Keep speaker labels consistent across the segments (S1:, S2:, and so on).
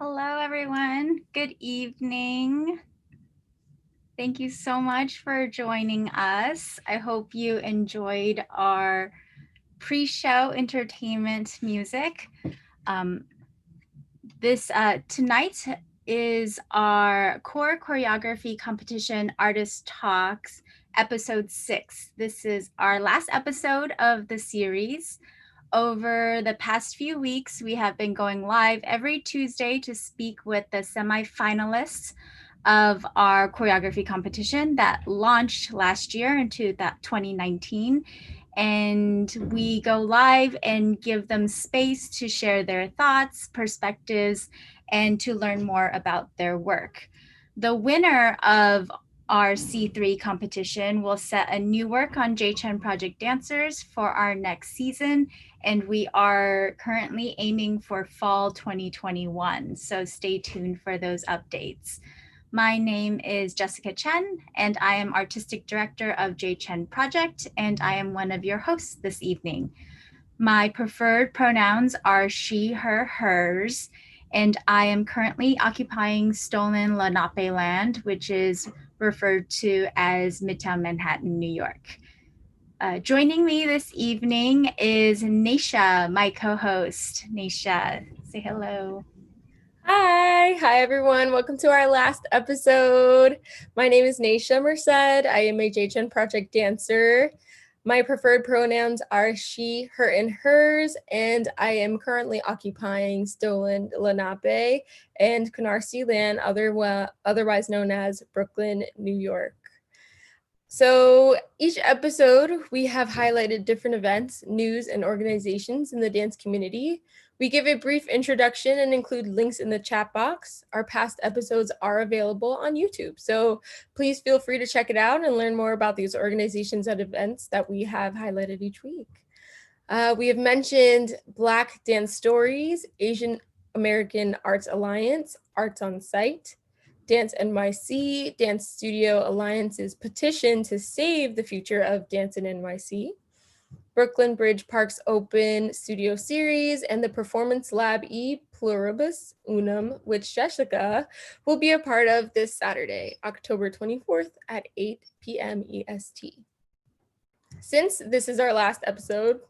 S1: Hello, everyone. Good evening. Thank you so much for joining us. I hope you enjoyed our pre-show entertainment music. Tonight is our core choreography competition artist talks episode 6. This is our last episode of the series. Over the past few weeks, we have been going live every Tuesday to speak with the semi-finalists of our choreography competition that launched last year into that 2019. And we go live and give them space to share their thoughts, perspectives, and to learn more about their work. The winner of our C3 competition will set a new work on CHEN Project dancers for our next season, and we are currently aiming for fall 2021. So stay tuned for those updates. My name is Jessica Chen, and I am Artistic Director of CHEN Project, and I am one of your hosts this evening. My preferred pronouns are she, her, hers, and I am currently occupying stolen Lenape land, which is referred to as Midtown Manhattan, New York. Joining me this evening is Neysha, my co-host. Neysha, say hello.
S2: Hi everyone. Welcome to our last episode. My name is Neysha Merced. I am a CHEN Project dancer. My preferred pronouns are she, her, and hers, and I am currently occupying stolen Lenape and Canarsie land, otherwise known as Brooklyn, New York. So each episode, we have highlighted different events, news, and organizations in the dance community. We give a brief introduction and include links in the chat box. Our past episodes are available on YouTube, so please feel free to check it out and learn more about these organizations and events that we have highlighted each week. We have mentioned Black Dance Stories, Asian American Arts Alliance, Arts on Site, Dance NYC, Dance Studio Alliance's petition to save the future of dance in NYC, Brooklyn Bridge Park's Open Studio Series, and the Performance Lab E Pluribus Unum, which Jessica will be a part of this Saturday, October 24th at 8 p.m. EST. Since this is our last episode,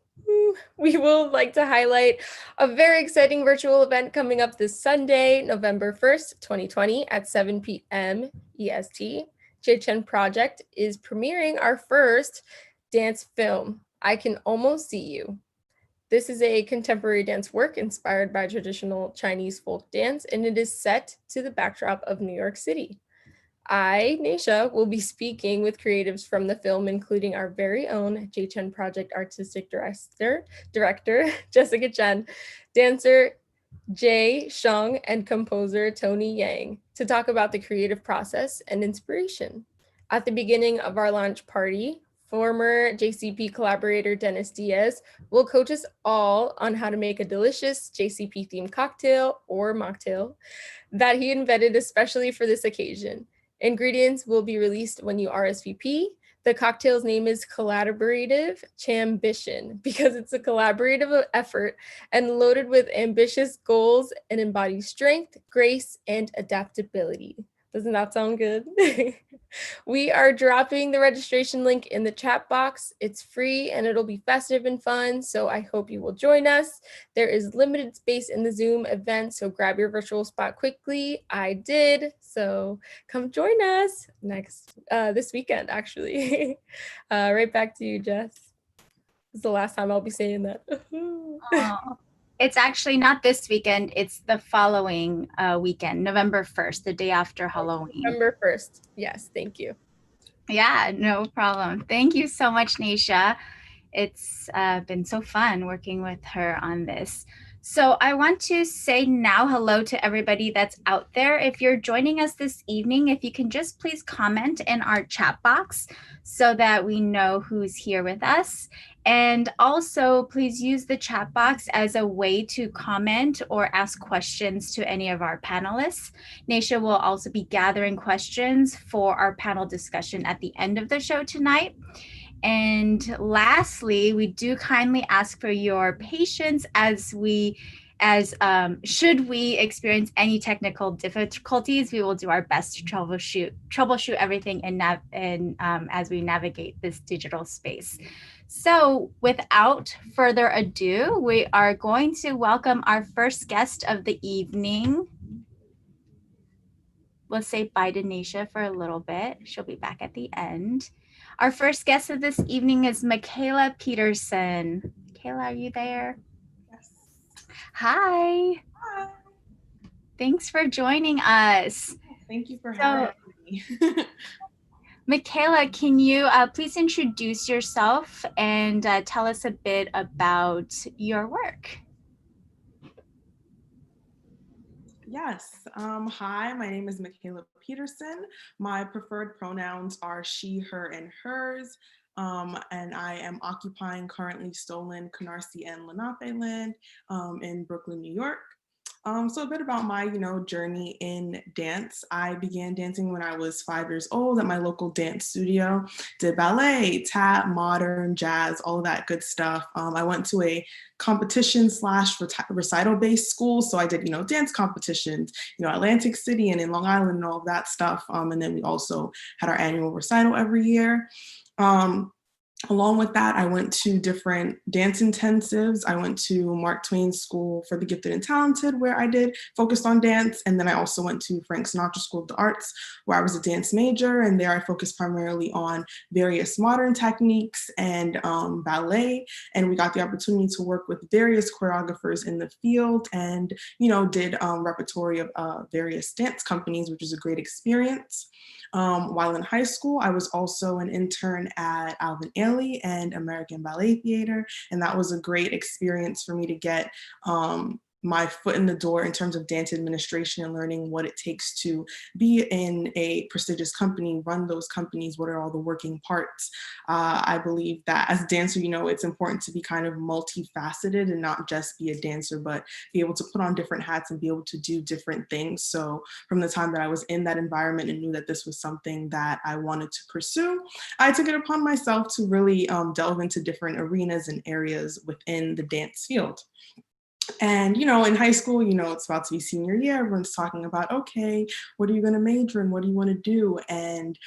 S2: we will like to highlight a very exciting virtual event coming up this Sunday, November 1st, 2020 at 7 p.m. EST. CHEN Project is premiering our first dance film, I Can Almost See You. This is a contemporary dance work inspired by traditional Chinese folk dance, and it is set to the backdrop of New York City. I, Neysha, will be speaking with creatives from the film, including our very own CHEN Project Artistic Director, Jessica Chen, dancer Jay Sheng, and composer Tony Yang, to talk about the creative process and inspiration. At the beginning of our launch party, former JCP collaborator Dennis Diaz will coach us all on how to make a delicious JCP-themed cocktail or mocktail that he invented especially for this occasion. Ingredients will be released when you RSVP. The cocktail's name is Collaborative Chambition because it's a collaborative effort and loaded with ambitious goals and embodies strength, grace, and adaptability. Doesn't that sound good? We are dropping the registration link in the chat box. It's free and it'll be festive and fun, so I hope you will join us. There is limited space in the Zoom event, so grab your virtual spot quickly. I did, so come join us this weekend, actually. Right back to you, Jess. This is the last time I'll be saying that.
S1: Oh, it's actually not this weekend. It's the following weekend, November 1st, the day after Halloween.
S2: November 1st. Yes, thank you.
S1: Yeah, no problem. Thank you so much, Neysha. It's been so fun working with her on this. So I want to say now hello to everybody that's out there. If you're joining us this evening, if you can just please comment in our chat box so that we know who's here with us. And also please use the chat box as a way to comment or ask questions to any of our panelists. Neysha will also be gathering questions for our panel discussion at the end of the show tonight. And lastly, we do kindly ask for your patience should we experience any technical difficulties, we will do our best to troubleshoot everything as we navigate this digital space. So without further ado, we are going to welcome our first guest of the evening. We'll say bye to Neysha for a little bit. She'll be back at the end. Our first guest of this evening is Michaela Peterson. Michaela, are you there?
S3: Yes.
S1: Hi.
S3: Hi.
S1: Thanks for joining us.
S3: Thank you for having me.
S1: Michaela, can you please introduce yourself and tell us a bit about your work?
S3: Yes. Hi, my name is Michaela Peterson. My preferred pronouns are she, her, and hers. And I am occupying currently stolen Canarsie and Lenape land in Brooklyn, New York. So a bit about my, journey in dance. I began dancing when I was 5 years old at my local dance studio. Did ballet, tap, modern, jazz, all of that good stuff. I went to a competition slash recital based school. So I did, dance competitions, Atlantic City and in Long Island and all of that stuff. And then we also had our annual recital every year. Along with that, I went to different dance intensives. I went to Mark Twain School for the Gifted and Talented, where I did focused on dance. And then I also went to Frank Sinatra School of the Arts, where I was a dance major. And there I focused primarily on various modern techniques and ballet. And we got the opportunity to work with various choreographers in the field and, did repertory of various dance companies, which was a great experience. While in high school, I was also an intern at Alvin Ailey and American Ballet Theater, and that was a great experience for me to get my foot in the door in terms of dance administration and learning what it takes to be in a prestigious company, run those companies, what are all the working parts. I believe that as a dancer, it's important to be kind of multifaceted and not just be a dancer, but be able to put on different hats and be able to do different things. So from the time that I was in that environment and knew that this was something that I wanted to pursue, I took it upon myself to really delve into different arenas and areas within the dance field. And, in high school, it's about to be senior year. Everyone's talking about, okay, what are you going to major in? What do you want to do? And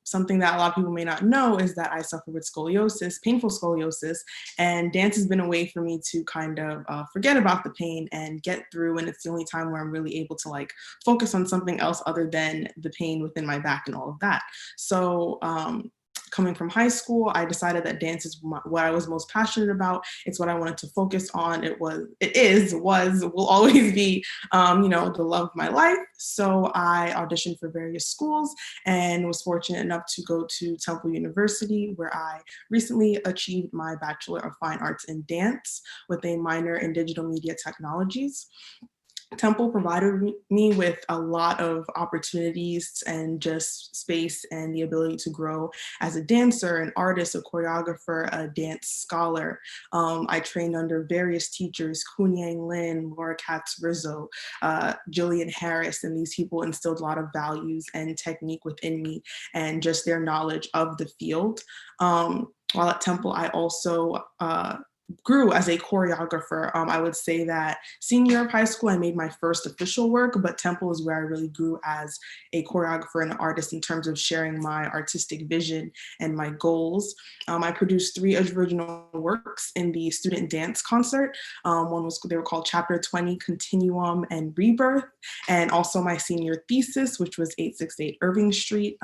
S3: something that a lot of people may not know is that I suffer with scoliosis, painful scoliosis, and dance has been a way for me to kind of forget about the pain and get through. And it's the only time where I'm really able to focus on something else other than the pain within my back and all of that. So, coming from high school, I decided that dance is what I was most passionate about. It's what I wanted to focus on. Will always be, the love of my life. So I auditioned for various schools and was fortunate enough to go to Temple University, where I recently achieved my Bachelor of Fine Arts in Dance with a minor in digital media technologies. Temple provided me with a lot of opportunities and just space and the ability to grow as a dancer, an artist, a choreographer, a dance scholar. I trained under various teachers, Kun Yang Lin, Laura Katz Rizzo, Jillian Harris, and these people instilled a lot of values and technique within me and just their knowledge of the field. While at Temple, I also grew as a choreographer. I would say that senior year of high school, I made my first official work, but Temple is where I really grew as a choreographer and an artist in terms of sharing my artistic vision and my goals. I produced 3 original works in the student dance concert. They were called Chapter 20, Continuum, and Rebirth, and also my senior thesis, which was 868 Irving Street.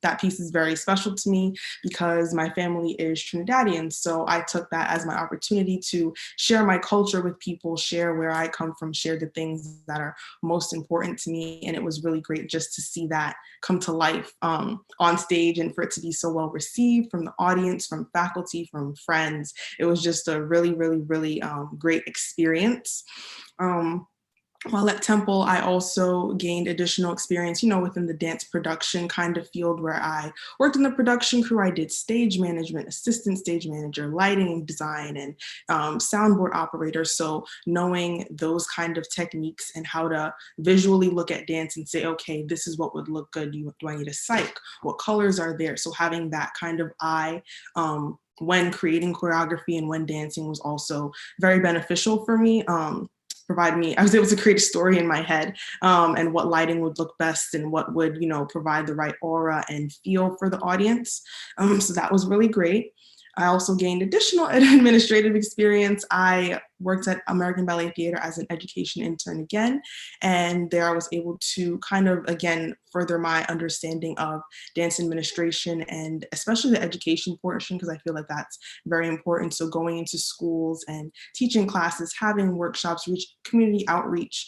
S3: That piece is very special to me because my family is Trinidadian, so I took that as my opportunity to share my culture with people, share where I come from, share the things that are most important to me. And it was really great just to see that come to life on stage and for it to be so well received from the audience, from faculty, from friends. It was just a really, really, really great experience. While at Temple, I also gained additional experience, within the dance production kind of field where I worked in the production crew. I did stage management, assistant stage manager, lighting design, and soundboard operator. So knowing those kind of techniques and how to visually look at dance and say, okay, this is what would look good. Do I need a psych? What colors are there? So having that kind of eye when creating choreography and when dancing was also very beneficial for me. I was able to create a story in my head and what lighting would look best and what would, provide the right aura and feel for the audience. So that was really great. I also gained additional administrative experience. I worked at American Ballet Theater as an education intern again, and there I was able to kind of, again, further my understanding of dance administration and especially the education portion, because I feel like that's very important. So going into schools and teaching classes, having workshops, community outreach,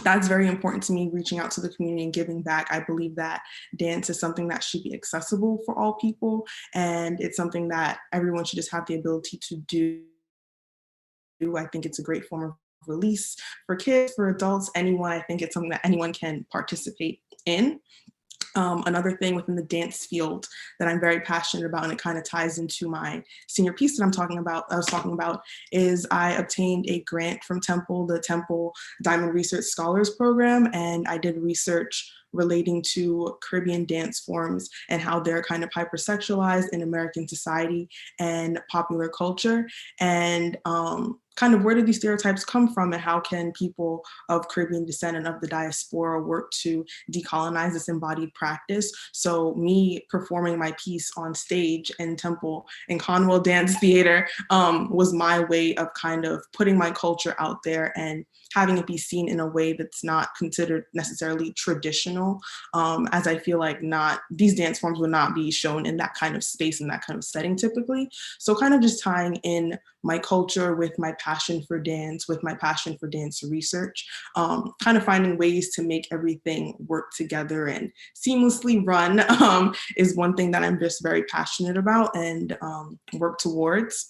S3: that's very important to me, reaching out to the community and giving back. I believe that dance is something that should be accessible for all people, and it's something that everyone should just have the ability to do. I think it's a great form of release for kids, for adults, anyone. I think it's something that anyone can participate in. Another thing within the dance field that I'm very passionate about, and it kind of ties into my senior piece that I was talking about, is I obtained a grant from Temple, the Temple Diamond Research Scholars Program, and I did research relating to Caribbean dance forms and how they're kind of hypersexualized in American society and popular culture, and kind of where do these stereotypes come from, and how can people of Caribbean descent and of the diaspora work to decolonize this embodied practice. So me performing my piece on stage in Temple and Conwell Dance Theater was my way of kind of putting my culture out there and having it be seen in a way that's not considered necessarily traditional, as I feel like these dance forms would not be shown in that kind of space, in that kind of setting typically. So kind of just tying in my culture with my passion for dance, with my passion for dance research, kind of finding ways to make everything work together and seamlessly run is one thing that I'm just very passionate about and work towards.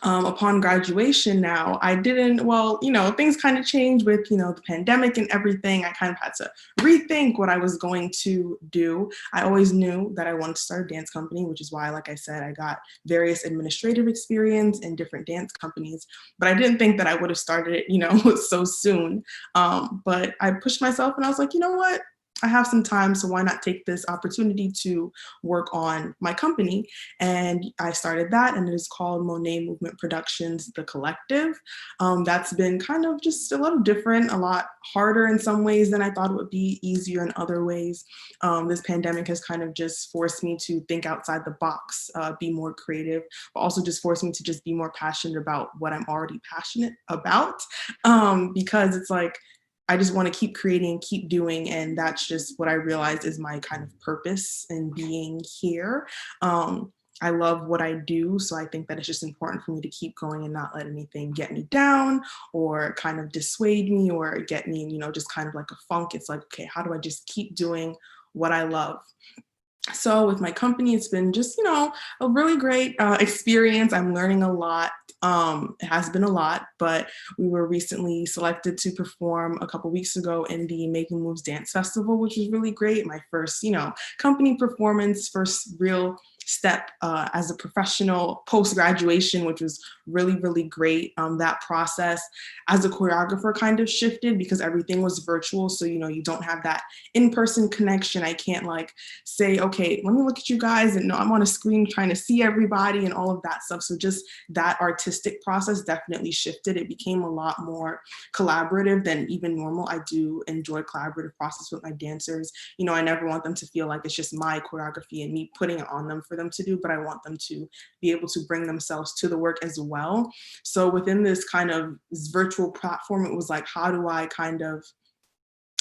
S3: Upon graduation now, things kind of changed with, the pandemic and everything. I kind of had to rethink what I was going to do. I always knew that I wanted to start a dance company, which is why, like I said, I got various administrative experience in different dance companies, but I didn't think that I would have started it, so soon. But I pushed myself and I was like, you know what? I have some time, so why not take this opportunity to work on my company? And I started that, and it is called Monet Movement Productions, The Collective. That's been kind of just a little different, a lot harder in some ways than I thought it would be, easier in other ways. This pandemic has kind of just forced me to think outside the box, be more creative, but also just forced me to just be more passionate about what I'm already passionate about, because it's like, I just want to keep creating, keep doing, and that's just what I realized is my kind of purpose in being here. I love what I do, so I think that it's just important for me to keep going and not let anything get me down or kind of dissuade me or get me, just kind of like a funk. It's like, okay, how do I just keep doing what I love? So with my company, it's been just, a really great experience. I'm learning a lot. It has been a lot, but we were recently selected to perform a couple weeks ago in the Making Moves Dance Festival, which was really great. My first, company performance, first real step as a professional post-graduation, which was really, really great. That process as a choreographer kind of shifted because everything was virtual. So, you don't have that in-person connection. I can't say, okay, let me look at you guys and I'm on a screen trying to see everybody and all of that stuff. So just that artistic process definitely shifted. It became a lot more collaborative than even normal. I do enjoy collaborative process with my dancers. I never want them to feel like it's just my choreography and me putting it on them for them to do, but I want them to be able to bring themselves to the work as well. So within this kind of virtual platform, it was like, how do I kind of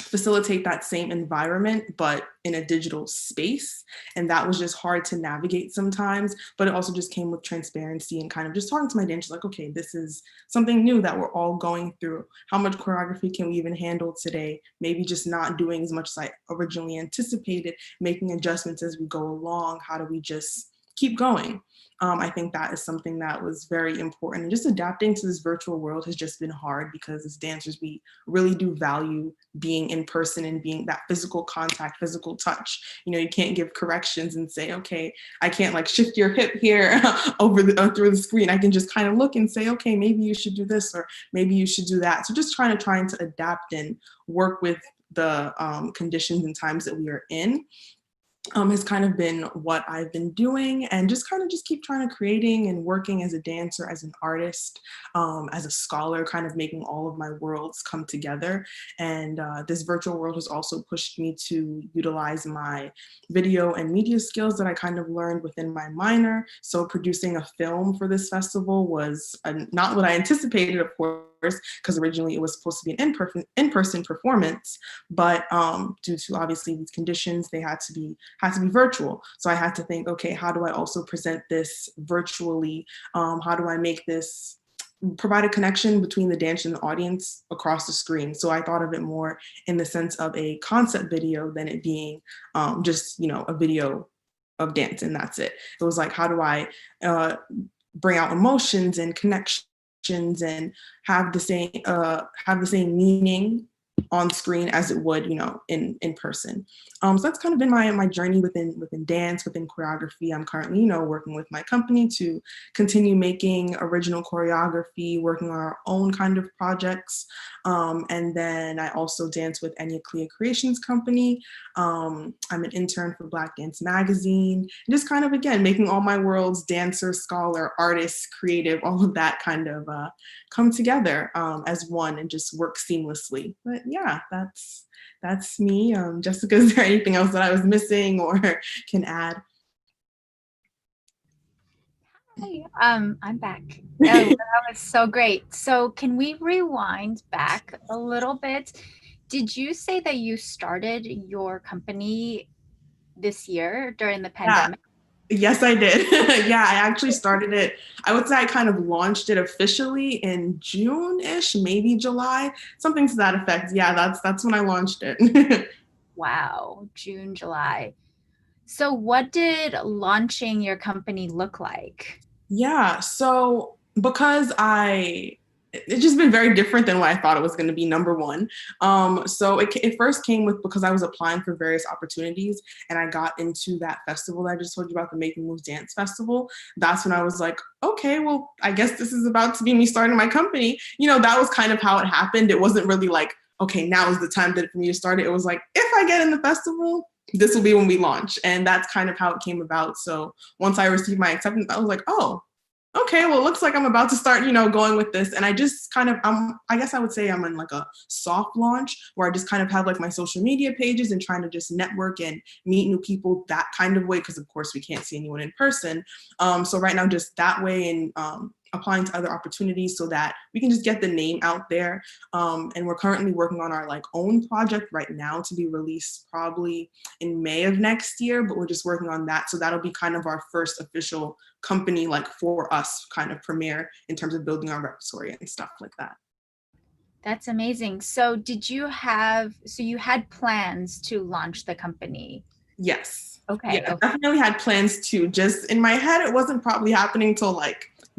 S3: facilitate that same environment, but in a digital space? And that was just hard to navigate sometimes, but it also just came with transparency and kind of just talking to my dancers like, okay, this is something new that we're all going through. How much choreography can we even handle today? Maybe just not doing as much as I originally anticipated, making adjustments as we go along. How do we just keep going? I think that is something that was very important. And just adapting to this virtual world has just been hard because as dancers, we really do value being in person and being that physical contact, physical touch. You can't give corrections and say, okay, I can't shift your hip here through the screen. I can just kind of look and say, okay, maybe you should do this or maybe you should do that. So just trying to adapt and work with the conditions and times that we are in. Has kind of been what I've been doing, and just keep trying to creating and working as a dancer, as an artist, as a scholar, kind of making all of my worlds come together. And this virtual world has also pushed me to utilize my video and media skills that I kind of learned within my minor. So producing a film for this festival was not what I anticipated, of course, because originally it was supposed to be an in-person performance, but due to obviously these conditions, they had to be virtual. So I had to think, okay, how do I also present this virtually? How do I make this provide a connection between the dancer and the audience across the screen? So I thought of it more in the sense of a concept video than it being just, a video of dance and that's it. It was like, how do I bring out emotions and connections and have the same meaning on screen as it would, in person. So that's kind of been my journey within dance, within choreography. I'm currently, working with my company to continue making original choreography, working on our own kind of projects. And then I also dance with Enya Clea Creations Company. I'm an intern for Black Dance Magazine. And just kind of, again, making all my worlds, dancer, scholar, artist, creative, all of that kind of come together as one and just work seamlessly. But yeah, that's me. Jessica, is there anything else that I was missing or can add?
S1: Hi, I'm back. Oh, that was so great. So can we rewind back a little bit? Did you say that you started your company this year during the pandemic?
S3: Yes, I did. Yeah, I actually started it. I would say I kind of launched it officially in June-ish, maybe July, something to that effect. Yeah, that's when I launched it.
S1: Wow, June, July. So what did launching your company look like?
S3: Yeah, so because it's just been very different than what I thought it was going to be, number one. So it first came with because I was applying for various opportunities and I got into that festival that I just told you about, the Making Moves Dance Festival. That's when I was like, okay, well, I guess this is about to be me starting my company. That was kind of how it happened. It wasn't really like, okay, now is the time for me to start it. It was like, if I get in the festival, this will be when we launch. And that's kind of how it came about. So once I received my acceptance, I was like, oh, okay, well, it looks like I'm about to start, going with this. And I just kind of, I guess I would say I'm in like a soft launch where I just kind of have like my social media pages and trying to just network and meet new people that kind of way. Cause of course we can't see anyone in person. So right now just that way and applying to other opportunities so that we can just get the name out there. And we're currently working on our own project right now to be released probably in May of next year, but we're just working on that. So that'll be kind of our first official company for us kind of premiere in terms of building our repertoire and stuff like that.
S1: That's amazing. So you had plans to launch the company?
S3: Yes.
S1: Okay.
S3: Yeah, definitely had plans to. Just in my head, it wasn't probably happening till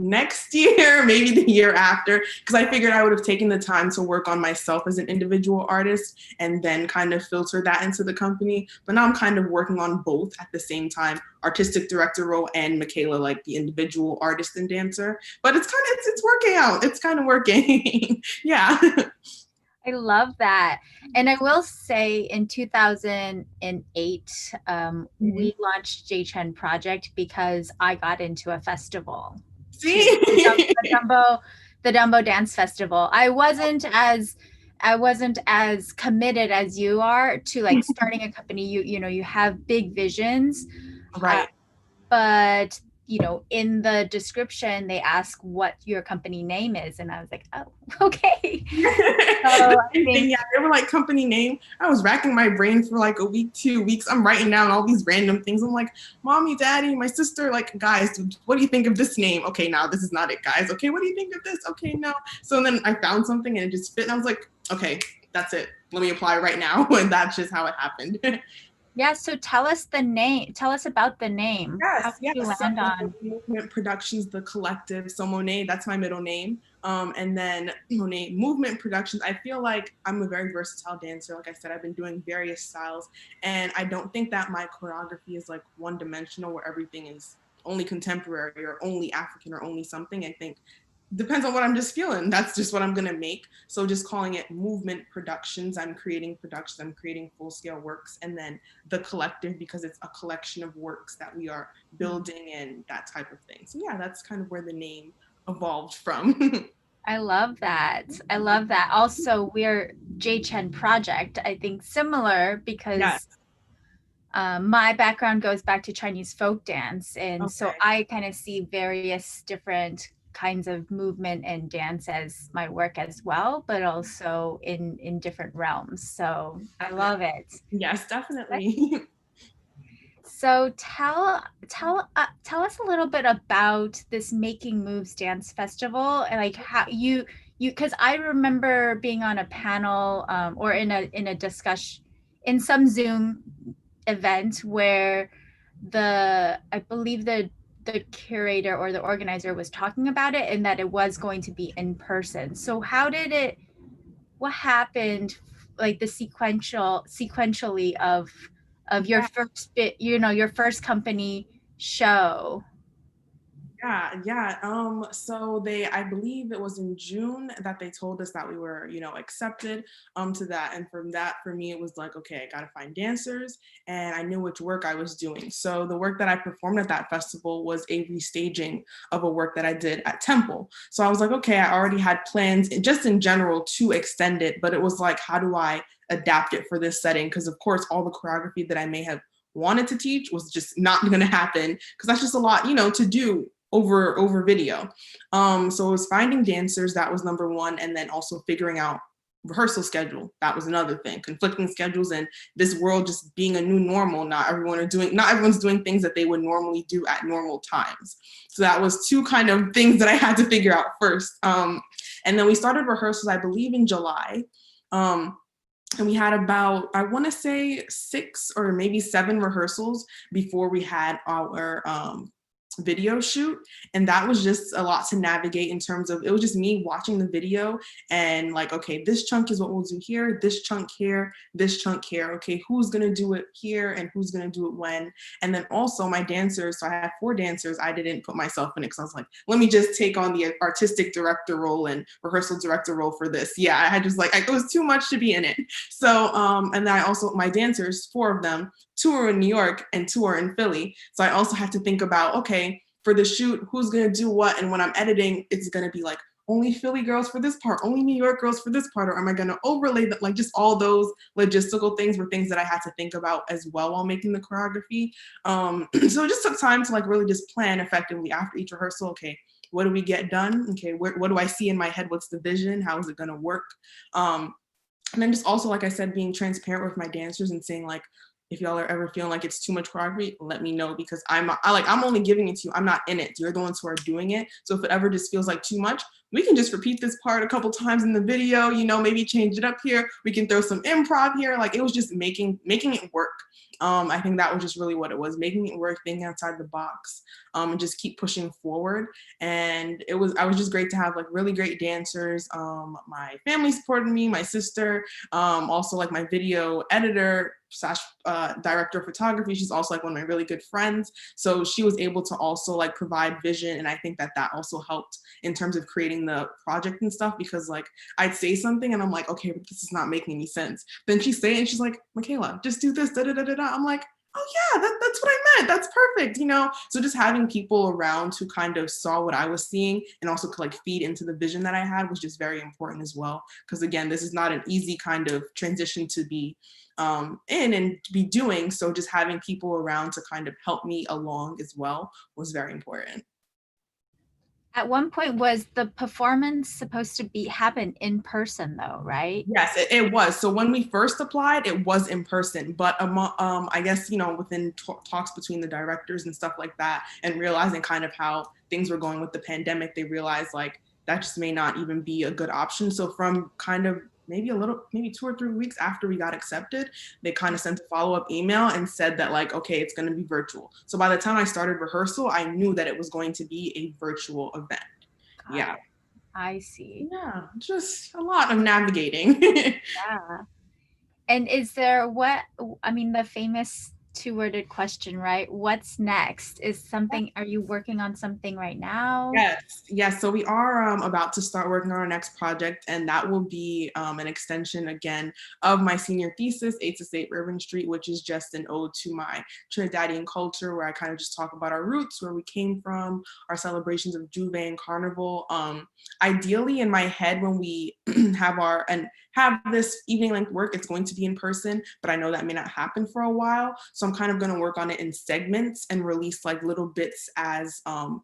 S3: next year, maybe the year after, because I figured I would have taken the time to work on myself as an individual artist and then kind of filter that into the company. But now I'm kind of working on both at the same time, artistic director role and Michaela, the individual artist and dancer. But it's working out. It's kind of working. Yeah.
S1: I love that. And I will say in 2008, we launched CHEN Project because I got into a festival.
S3: See?
S1: The Dumbo Dance Festival. I wasn't as committed as you are to starting a company. You have big visions.
S3: Right.
S1: But in the description, they ask what your company name is. And I was like, oh, okay. So
S3: yeah, they were company name. I was racking my brain for a week, 2 weeks. I'm writing down all these random things. I'm like, mommy, daddy, my sister, guys, what do you think of this name? Okay, now this is not it, guys. Okay, what do you think of this? Okay, no. So then I found something and it just fit. And I was like, okay, that's it. Let me apply right now. And that's just how it happened.
S1: Yeah, so tell us the name. Tell us about the name.
S3: Yes,
S1: How did you land on
S3: Movement Productions, the collective. So Monet, that's my middle name. And then Monet Movement Productions. I feel like I'm a very versatile dancer. Like I said, I've been doing various styles, and I don't think that my choreography is one-dimensional where everything is only contemporary or only African or only something. I think depends on what I'm just feeling. That's just what I'm gonna make. So just calling it Movement Productions. I'm creating productions, I'm creating full-scale works, and then the collective because it's a collection of works that we are building and that type of thing. So yeah, that's kind of where the name evolved from.
S1: I love that. I love that. Also, we're CHEN Project, I think similar because
S3: Yes.
S1: My background goes back to Chinese folk dance. And so I kind of see various different kinds of movement and dance as my work as well, but also in different realms. So I love it.
S3: Yes, definitely.
S1: So tell us a little bit about this Making Moves Dance Festival and how you because I remember being on a panel or in a discussion in some Zoom event where I believe the curator or the organizer was talking about it and that it was going to be in person. So what happened like the sequentially of your first bit, your first company show?
S3: Yeah. So I believe it was in June that they told us that we were, accepted to that. And from that, for me, it was like, okay, I gotta find dancers, and I knew which work I was doing. So the work that I performed at that festival was a restaging of a work that I did at Temple. So I was like, okay, I already had plans just in general to extend it, but it was like, how do I adapt it for this setting? Because of course, all the choreography that I may have wanted to teach was just not going to happen, because that's just a lot, to do over video. So it was finding dancers, that was number one, and then also figuring out rehearsal schedule. That was another thing. Conflicting schedules, and this world just being a new normal. Not everyone's doing things that they would normally do at normal times. So that was two kind of things that I had to figure out first. And then we started rehearsals, I believe, in July. And we had about, I want to say 6 or maybe 7 rehearsals before we had our video shoot. And that was just a lot to navigate, in terms of, it was just me watching the video and like, okay, this chunk is what we'll do here, this chunk here, this chunk here. Okay, who's gonna do it here and who's gonna do it when? And then also my dancers, so I had 4 dancers. I didn't put myself in it because I was like, let me just take on the artistic director role and rehearsal director role for this. Yeah, I had just like, it was too much to be in it. So and then I also, my dancers, 4 of them, 2 are in New York and 2 are in Philly. So I also had to think about, okay, for the shoot, who's gonna do what? And when I'm editing, it's gonna be like, only Philly girls for this part, only New York girls for this part, or am I gonna overlay that? Like, just all those logistical things were things that I had to think about as well while making the choreography. So it just took time to like really just plan effectively after each rehearsal. Okay, what do we get done? Okay, what do I see in my head? What's the vision? How is it gonna work? And then just also, like I said, being transparent with my dancers and saying like, if y'all are ever feeling like it's too much choreography, let me know, because I'm only giving it to you. I'm not in it. You're the ones who are doing it. So if it ever just feels like too much, we can just repeat this part a couple times in the video, maybe change it up here. We can throw some improv here. Like, it was just making it work. I think that was just really what it was, making it work, thinking outside the box, and just keep pushing forward. And I was just great to have like really great dancers. My family supported me, my sister, also like my video editor / director of photography. She's also like one of my really good friends. So she was able to also like provide vision. And I think that also helped in terms of creating the project and stuff, because like I'd say something and I'm like, okay, but this is not making any sense. Then she'd say it and she's like, Michaela, just do this, da da da da da. I'm like, oh yeah, that's what I meant. That's perfect, So just having people around who kind of saw what I was seeing and also could like feed into the vision that I had was just very important as well. Because again, this is not an easy kind of transition to be in and to be doing. So just having people around to kind of help me along as well was very important.
S1: At one point, was the performance supposed to happen in person though, right?
S3: Yes, it was. So when we first applied, it was in person, but I guess, within talks between the directors and stuff like that, and realizing kind of how things were going with the pandemic, they realized like that just may not even be a good option. So from kind of maybe 2 or 3 weeks after we got accepted, they kind of sent a follow-up email and said that like, okay, it's going to be virtual. So by the time I started rehearsal, I knew that it was going to be a virtual event. Yeah.
S1: I see.
S3: Yeah, just a lot of navigating.
S1: Yeah. And is there the famous 2-worded question, right? What's next? Are you working on something right now?
S3: Yes. So we are about to start working on our next project, and that will be an extension again of my senior thesis, 868 Irving Street, which is just an ode to my Trinidadian culture, where I kind of just talk about our roots, where we came from, our celebrations of Juve and Carnival. Ideally, in my head, when we have this evening length work, it's going to be in person, but I know that may not happen for a while. So I'm kind of going to work on it in segments and release like little bits as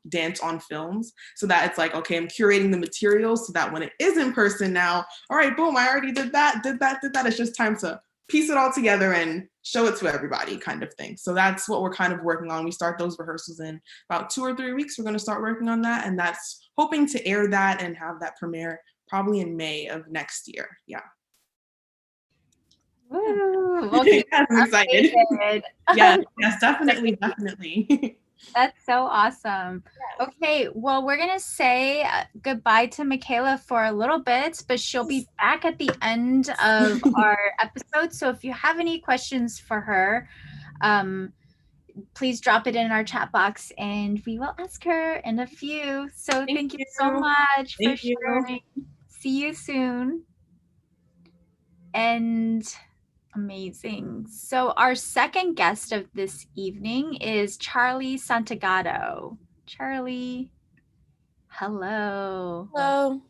S3: dance on films, so that it's like, okay, I'm curating the materials so that when it is in person now, all right, boom, I already did that. It's just time to piece it all together and show it to everybody, kind of thing. So that's what we're kind of working on. We start those rehearsals in about 2 or 3 weeks. We're going to start working on that, and that's hoping to air that and have that premiere probably in May of next year. Yeah.
S1: Woo, okay.
S3: I'm excited. Yes, definitely.
S1: That's so awesome. Okay, well, we're going to say goodbye to Michaela for a little bit, but she'll be back at the end of our episode. So if you have any questions for her, please drop it in our chat box and we will ask her in a few. So thank you so much for sharing. See you soon. And amazing. So our second guest of this evening is Charlie Santagato. Charlie, hello.
S4: Hello.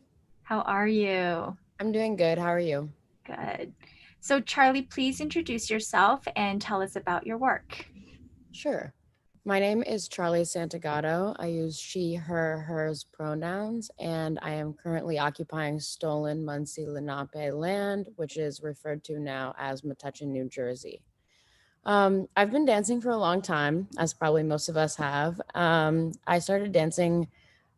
S1: How are you?
S4: I'm doing good. How are you?
S1: Good. So Charlie, please introduce yourself and tell us about your work.
S4: Sure. My name is Charlie Santagato. I use she, her, hers pronouns, and I am currently occupying stolen Muncie Lenape land, which is referred to now as Metuchen, New Jersey. I've been dancing for a long time, as probably most of us have. I started dancing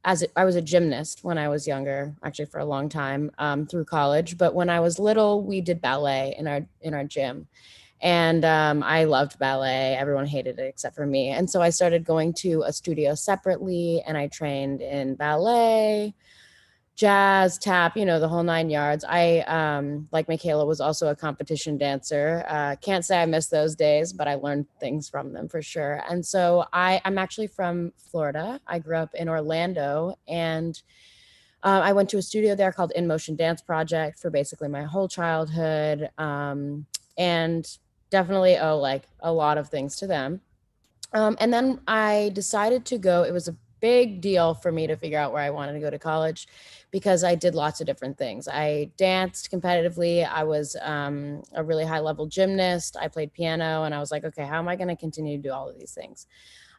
S4: I was a gymnast when I was younger, actually for a long time, through college. But when I was little, we did ballet in our gym. And I loved ballet. Everyone hated it except for me. And so I started going to a studio separately, and I trained in ballet, jazz, tap, the whole 9 yards. I, like Michaela, was also a competition dancer. Can't say I miss those days, but I learned things from them for sure. And so I'm actually from Florida. I grew up in Orlando, and I went to a studio there called In Motion Dance Project for basically my whole childhood. And definitely owe like a lot of things to them. And then I decided to go. It was a big deal for me to figure out where I wanted to go to college because I did lots of different things. I danced competitively. I was a really high level gymnast. I played piano, and I was like, okay, how am I going to continue to do all of these things?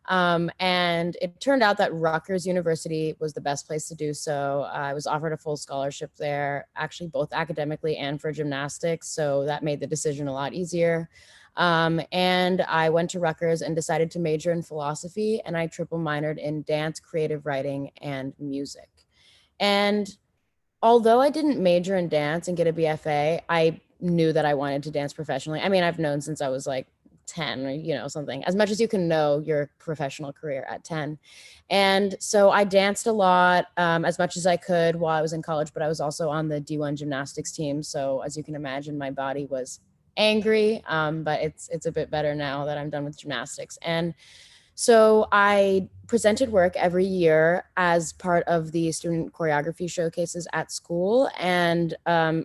S4: And it turned out that Rutgers University was the best place to do so. I was offered a full scholarship there, actually both academically and for gymnastics. So that made the decision a lot easier. And I went to Rutgers and decided to major in philosophy, and I triple minored in dance, creative writing, and music. And although I didn't major in dance and get a BFA, I knew that I wanted to dance professionally. I mean, I've known since I was like 10 or something, as much as you can know your professional career at 10. And so I danced a lot, as much as I could while I was in college, but I was also on the D1 gymnastics team. So as you can imagine, my body was angry, but it's a bit better now that I'm done with gymnastics. And so I presented work every year as part of the student choreography showcases at school. And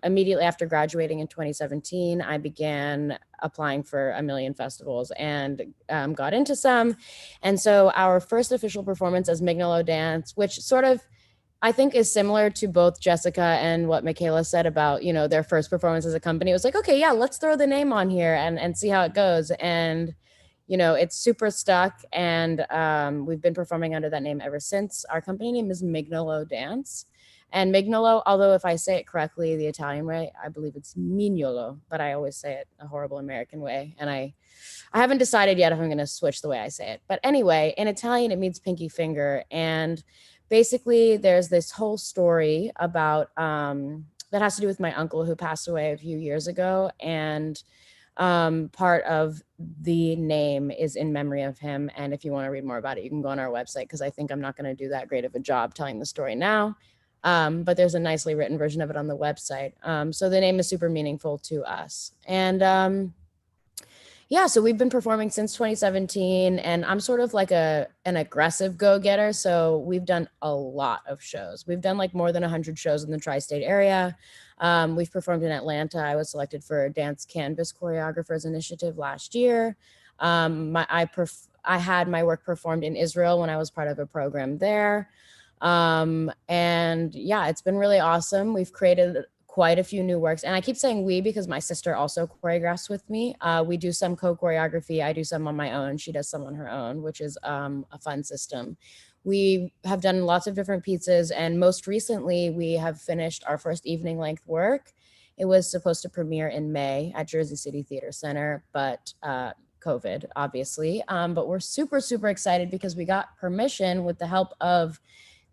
S4: immediately after graduating in 2017, I began applying for a million festivals and got into some. And so our first official performance as Mignolo Dance, which sort of I think is similar to both Jessica and what Michaela said about, their first performance as a company. It was like, okay, yeah, let's throw the name on here and see how it goes. And it's super stuck, and we've been performing under that name ever since. Our company name is Mignolo Dance. And Mignolo, although if I say it correctly, the Italian way, I believe it's Mignolo, but I always say it a horrible American way. And I haven't decided yet if I'm going to switch the way I say it. But anyway, in Italian, it means pinky finger. And basically, there's this whole story about that has to do with my uncle who passed away a few years ago. And part of the name is in memory of him. And if you want to read more about it, you can go on our website, because I think I'm not going to do that great of a job telling the story now. But there's a nicely written version of it on the website. So the name is super meaningful to us. And yeah, so we've been performing since 2017, and I'm sort of like an aggressive go-getter. So we've done a lot of shows. We've done like more than 100 shows in the tri-state area. We've performed in Atlanta. I was selected for Dance Canvas Choreographers Initiative last year. I had my work performed in Israel when I was part of a program there. And yeah, it's been really awesome. We've created quite a few new works. And I keep saying we because my sister also choreographs with me. We do some co-choreography. I do some on my own. She does some on her own, which is a fun system. We have done lots of different pieces. And most recently, we have finished our first evening length work. It was supposed to premiere in May at Jersey City Theater Center, but COVID, obviously. But we're super, super excited because we got permission with the help of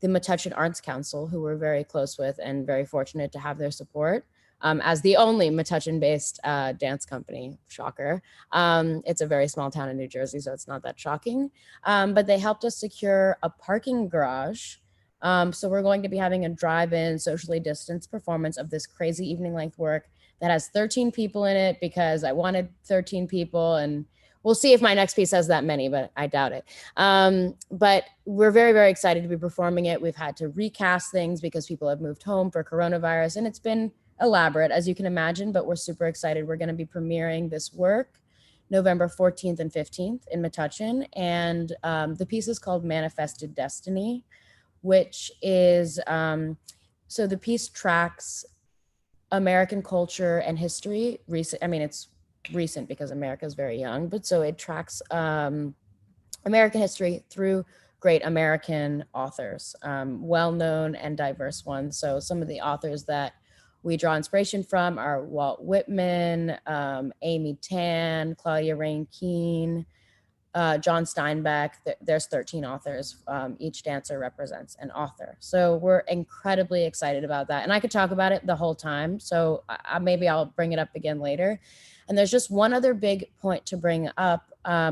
S4: the Metuchen Arts Council, who we're very close with and very fortunate to have their support. as the only Metuchen-based dance company. Shocker. It's a very small town in New Jersey, so it's not that shocking. But they helped us secure a parking garage. So we're going to be having a drive-in, socially distanced performance of this crazy evening length work that has 13 people in it because I wanted 13 people, and we'll see if my next piece has that many, but I doubt it. But we're very, very excited to be performing it. We've had to recast things because people have moved home for coronavirus, and it's been elaborate, as you can imagine, but we're super excited. We're going to be premiering this work November 14th and 15th in Metuchen, and the piece is called Manifested Destiny, which is, so the piece tracks American culture and history. It's recent because America is very young, but so it tracks American history through great American authors, well-known and diverse ones. So some of the authors that we draw inspiration from are Walt Whitman, Amy Tan, Claudia Rain Keene, John Steinbeck. There's 13 authors. Each dancer represents an author. So we're incredibly excited about that. And I could talk about it the whole time. So maybe I'll bring it up again later. And there's just one other big point to bring up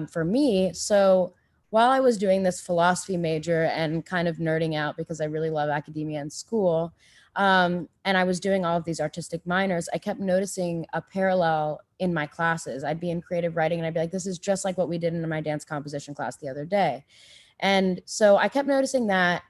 S4: for me. So while I was doing this philosophy major and kind of nerding out because I really love academia and school, and I was doing all of these artistic minors, I kept noticing a parallel in my classes. I'd be in creative writing and I'd be like, this is just like what we did in my dance composition class the other day. And so I kept noticing that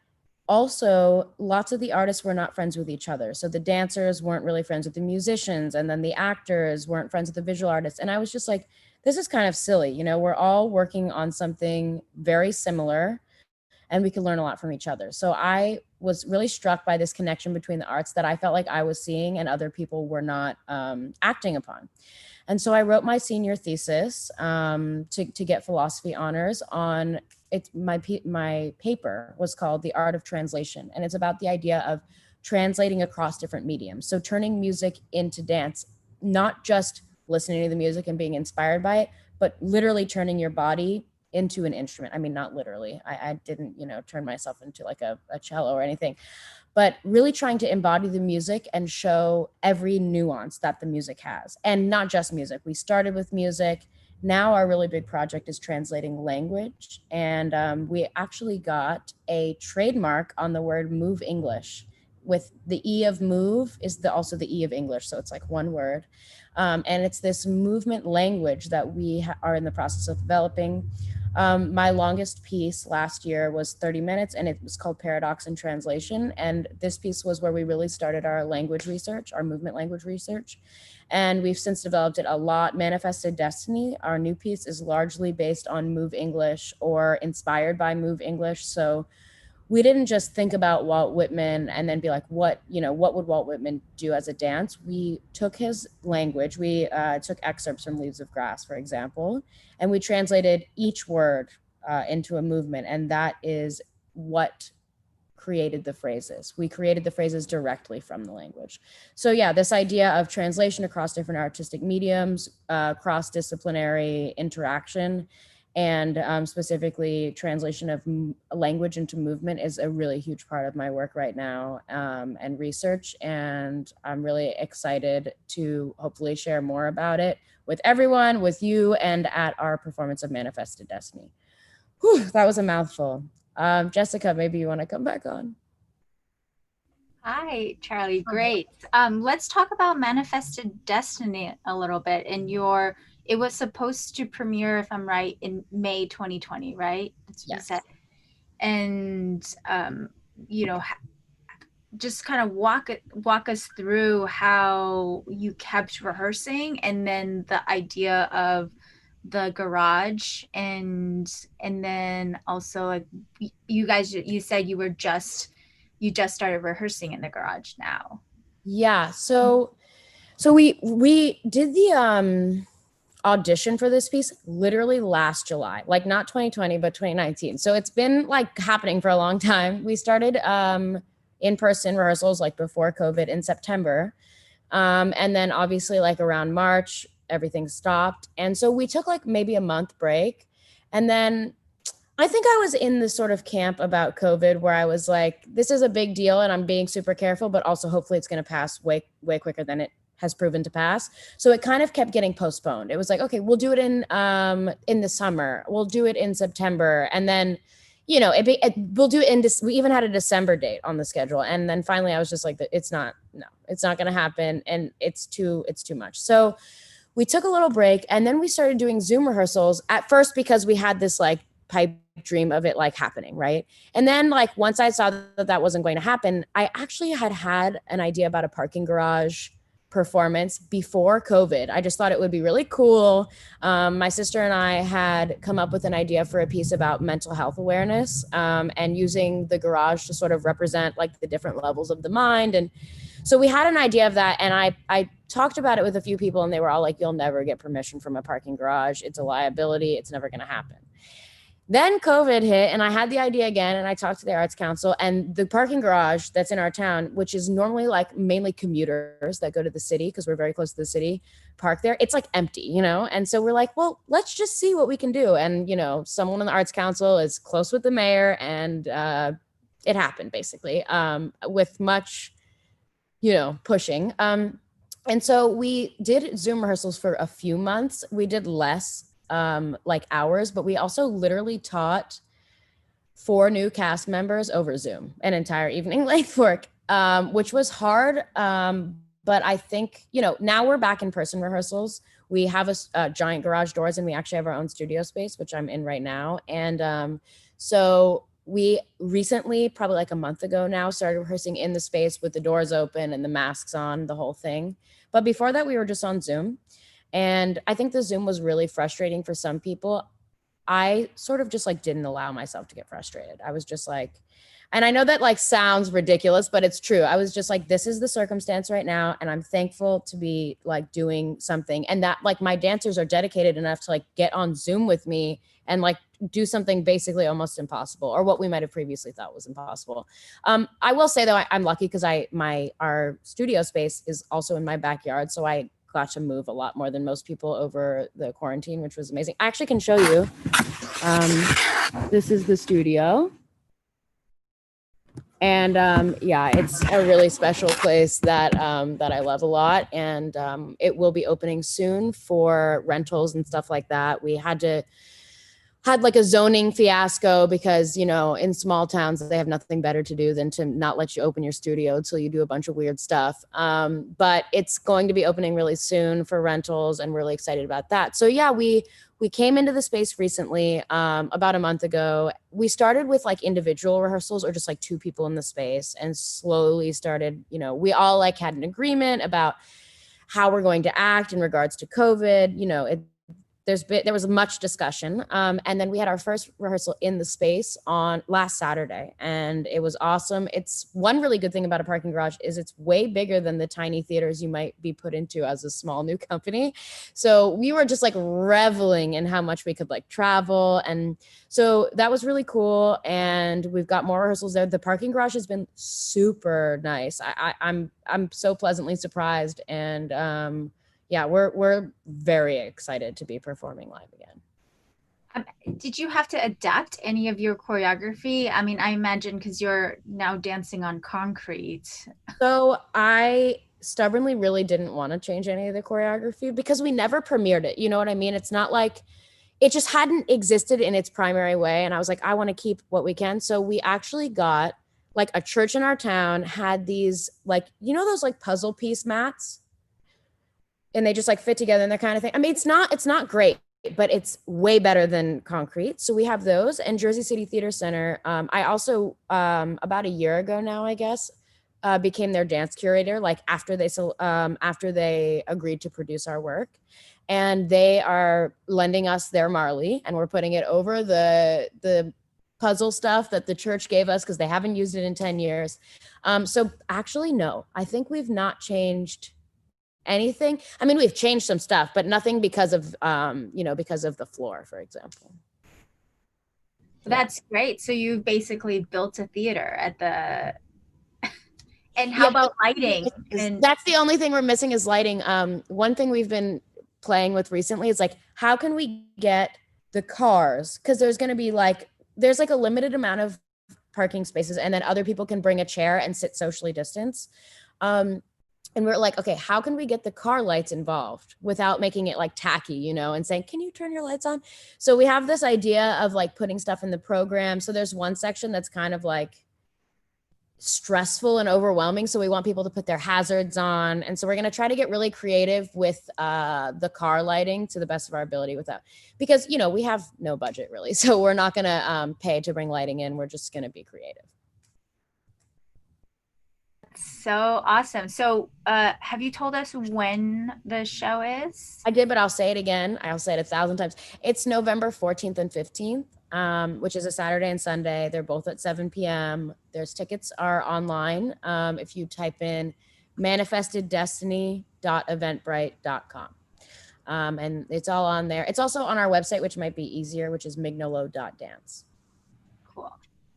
S4: also lots of the artists were not friends with each other. So the dancers weren't really friends with the musicians, and then the actors weren't friends with the visual artists. And I was just like, this is kind of silly. You know, we're all working on something very similar and we can learn a lot from each other. So I was really struck by this connection between the arts that I felt like I was seeing and other people were not acting upon. And so I wrote my senior thesis to get philosophy honors on it. My paper was called The Art of Translation, and it's about the idea of translating across different mediums. So turning music into dance, not just listening to the music and being inspired by it, but literally turning your body into an instrument. I mean, not literally. I didn't, turn myself into like a cello or anything, but really trying to embody the music and show every nuance that the music has. And not just music. We started with music. Now our really big project is translating language. And we actually got a trademark on the word move English, with the E of move is also the E of English. So it's like one word. And it's this movement language that we are in the process of developing. My longest piece last year was 30 minutes and it was called Paradox in Translation. And this piece was where we really started our language research, our movement language research. And we've since developed it a lot. Manifested Destiny, our new piece, is largely based on Move English or inspired by Move English. So we didn't just think about Walt Whitman and then be like, what would Walt Whitman do as a dance? We took his language. We took excerpts from Leaves of Grass, for example, and we translated each word into a movement. And that is what created the phrases. We created the phrases directly from the language. So yeah, this idea of translation across different artistic mediums, cross-disciplinary interaction, and specifically translation of language into movement is a really huge part of my work right now, and research. And I'm really excited to hopefully share more about it with everyone, with you, and at our performance of Manifested Destiny. Whew, that was a mouthful. Jessica, maybe you want to come back on.
S1: Hi, Charlie. Great. Let's talk about Manifested Destiny a little bit. It was supposed to premiere, if I'm right, in May 2020, right? That's what you said. And, just kind of walk us through how you kept rehearsing, and then the idea of the garage, and then also like you said you just started rehearsing in the garage now.
S4: Yeah. So we did the audition for this piece literally last July, like not 2020, but 2019. So it's been like happening for a long time. We started in-person rehearsals like before COVID in September. And then obviously like around March, everything stopped. And so we took like maybe a month break. And then I think I was in this sort of camp about COVID where I was like, this is a big deal and I'm being super careful, but also hopefully it's going to pass way, way quicker than it has proven to pass. So it kind of kept getting postponed. It was like, okay, we'll do it in the summer. We'll do it in September. And then, you know, we'll do it in this. We even had a December date on the schedule. And then finally I was just like, it's not going to happen. And it's too much. So we took a little break, and then we started doing Zoom rehearsals at first because we had this like pipe dream of it like happening, right? And then like once I saw that wasn't going to happen, I actually had an idea about a parking garage performance before COVID. I just thought it would be really cool. My sister and I had come up with an idea for a piece about mental health awareness, and using the garage to sort of represent like the different levels of the mind. And so we had an idea of that, and I talked about it with a few people, and they were all like, you'll never get permission from a parking garage. It's a liability. It's never going to happen. Then COVID hit, and I had the idea again, and I talked to the Arts Council, and the parking garage that's in our town, which is normally like mainly commuters that go to the city because we're very close to the city, park there. It's like empty, you know? And so we're like, well, let's just see what we can do. And, you know, someone on the Arts Council is close with the mayor, and it happened basically, with much, you know, pushing. And so we did Zoom rehearsals for a few months. We did less like hours, but we also literally taught 4 new cast members over Zoom, an entire evening length work, which was hard. But I think, you know, now we're back in person rehearsals. We have a giant garage doors, and we actually have our own studio space, which I'm in right now. And so we recently, probably like a month ago now, started rehearsing in the space with the doors open and the masks on, the whole thing. But before that, we were just on Zoom. And I think the Zoom was really frustrating for some people. I sort of just like didn't allow myself to get frustrated. I was just like, and I know that like sounds ridiculous, but it's true. I was just like, this is the circumstance right now, and I'm thankful to be like doing something, and that like my dancers are dedicated enough to like get on Zoom with me and like do something basically almost impossible, or what we might have previously thought was impossible. I will say though, I'm lucky because our studio space is also in my backyard, so I got to move a lot more than most people over the quarantine, which was amazing. I actually can show you. This is the studio. And yeah, it's a really special place that I love a lot. And it will be opening soon for rentals and stuff like that. We had like a zoning fiasco because, you know, in small towns, they have nothing better to do than to not let you open your studio until you do a bunch of weird stuff. But it's going to be opening really soon for rentals, and we're really excited about that. So yeah, we came into the space recently, about a month ago. We started with like individual rehearsals, or just like 2 people in the space, and slowly started, you know, we all like had an agreement about how we're going to act in regards to COVID. You know, there was much discussion. And then we had our first rehearsal in the space on last Saturday, and it was awesome. It's one really good thing about a parking garage is it's way bigger than the tiny theaters you might be put into as a small new company. So we were just like reveling in how much we could like travel. And so that was really cool. And we've got more rehearsals there. The parking garage has been super nice. I'm so pleasantly surprised. And yeah, we're very excited to be performing live again.
S1: Did you have to adapt any of your choreography? I mean, I imagine because you're now dancing on concrete.
S4: So I stubbornly really didn't want to change any of the choreography because we never premiered it. You know what I mean? It's not like it just hadn't existed in its primary way. And I was like, I want to keep what we can. So we actually got like a church in our town had these like, you know, those like puzzle piece mats? And they just like fit together and that kind of thing. I mean, it's not great, but it's way better than concrete. So we have those. And Jersey City Theater Center. I also, about a year ago now, I guess, became their dance curator, like after they agreed to produce our work. And they are lending us their Marley, and we're putting it over the puzzle stuff that the church gave us because they haven't used it in 10 years. So actually, no, I think we've not changed anything. I mean, we've changed some stuff, but nothing because of, because of the floor, for example.
S1: That's great. So you basically built a theater at the, and how about lighting? And
S4: that's the only thing we're missing is lighting. One thing we've been playing with recently is like, how can we get the cars? Because there's going to be there's like a limited amount of parking spaces, and then other people can bring a chair and sit socially distanced. And we're like, okay, how can we get the car lights involved without making it like tacky, you know, and saying, can you turn your lights on? So we have this idea of like putting stuff in the program. So there's one section that's kind of like stressful and overwhelming. So we want people to put their hazards on. And so we're going to try to get really creative with the car lighting to the best of our ability with that. Because, you know, we have no budget really. So we're not going to pay to bring lighting in. We're just going to be creative.
S1: So awesome. So have you told us when the show is?
S4: I did, but I'll say it again. I'll say it 1,000 times. It's November 14th and 15th, which is a Saturday and Sunday. They're both at 7 p.m. There's tickets are online. If you type in manifesteddestiny.eventbrite.com. And it's all on there. It's also on our website, which might be easier, which is mignolo.dance.
S1: Cool.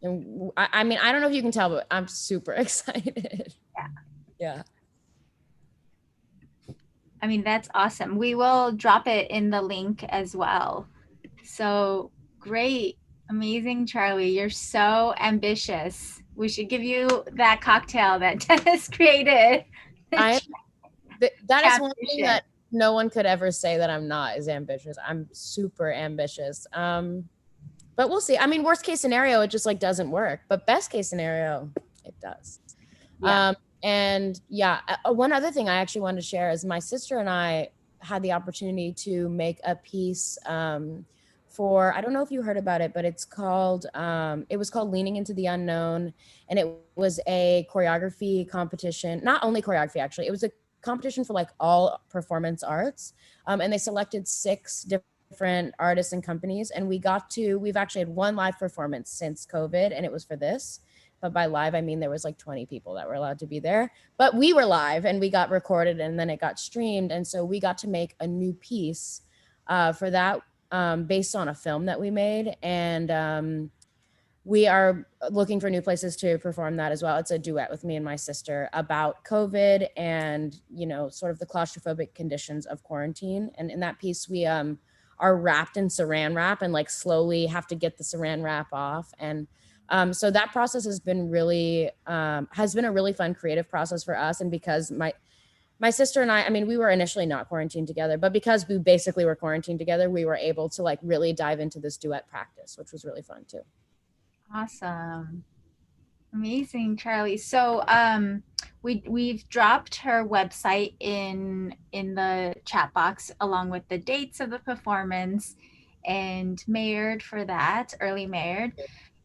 S4: And I mean, I don't know if you can tell, but I'm super excited.
S1: Yeah.
S4: Yeah.
S1: I mean, that's awesome. We will drop it in the link as well. So great. Amazing, Charlie. You're so ambitious. We should give you that cocktail that Dennis created.
S4: That is one thing that no one could ever say that I'm not, is ambitious. I'm super ambitious. But we'll see. I mean, worst case scenario, it just like doesn't work. But best case scenario, it does. Yeah. And yeah, one other thing I actually wanted to share is my sister and I had the opportunity to make a piece for, I don't know if you heard about it, but it's called, it was called Leaning into the Unknown. And it was a choreography competition, not only choreography, actually, it was a competition for like all performance arts. And they selected 6 different artists and companies. And we've actually had one live performance since COVID, and it was for this. But by live, I mean, there was like 20 people that were allowed to be there, but we were live and we got recorded and then it got streamed. And so we got to make a new piece for that based on a film that we made. And we are looking for new places to perform that as well. It's a duet with me and my sister about COVID and, you know, sort of the claustrophobic conditions of quarantine. And in that piece, we are wrapped in saran wrap and like slowly have to get the saran wrap off. And so that process has been a really fun creative process for us. And because my sister and I mean, we were initially not quarantined together, but because we basically were quarantined together, we were able to like really dive into this duet practice, which was really fun too.
S1: Awesome. Amazing, Charlie. So we've dropped her website in the chat box along with the dates of the performance and Mayored for that, early Mayored.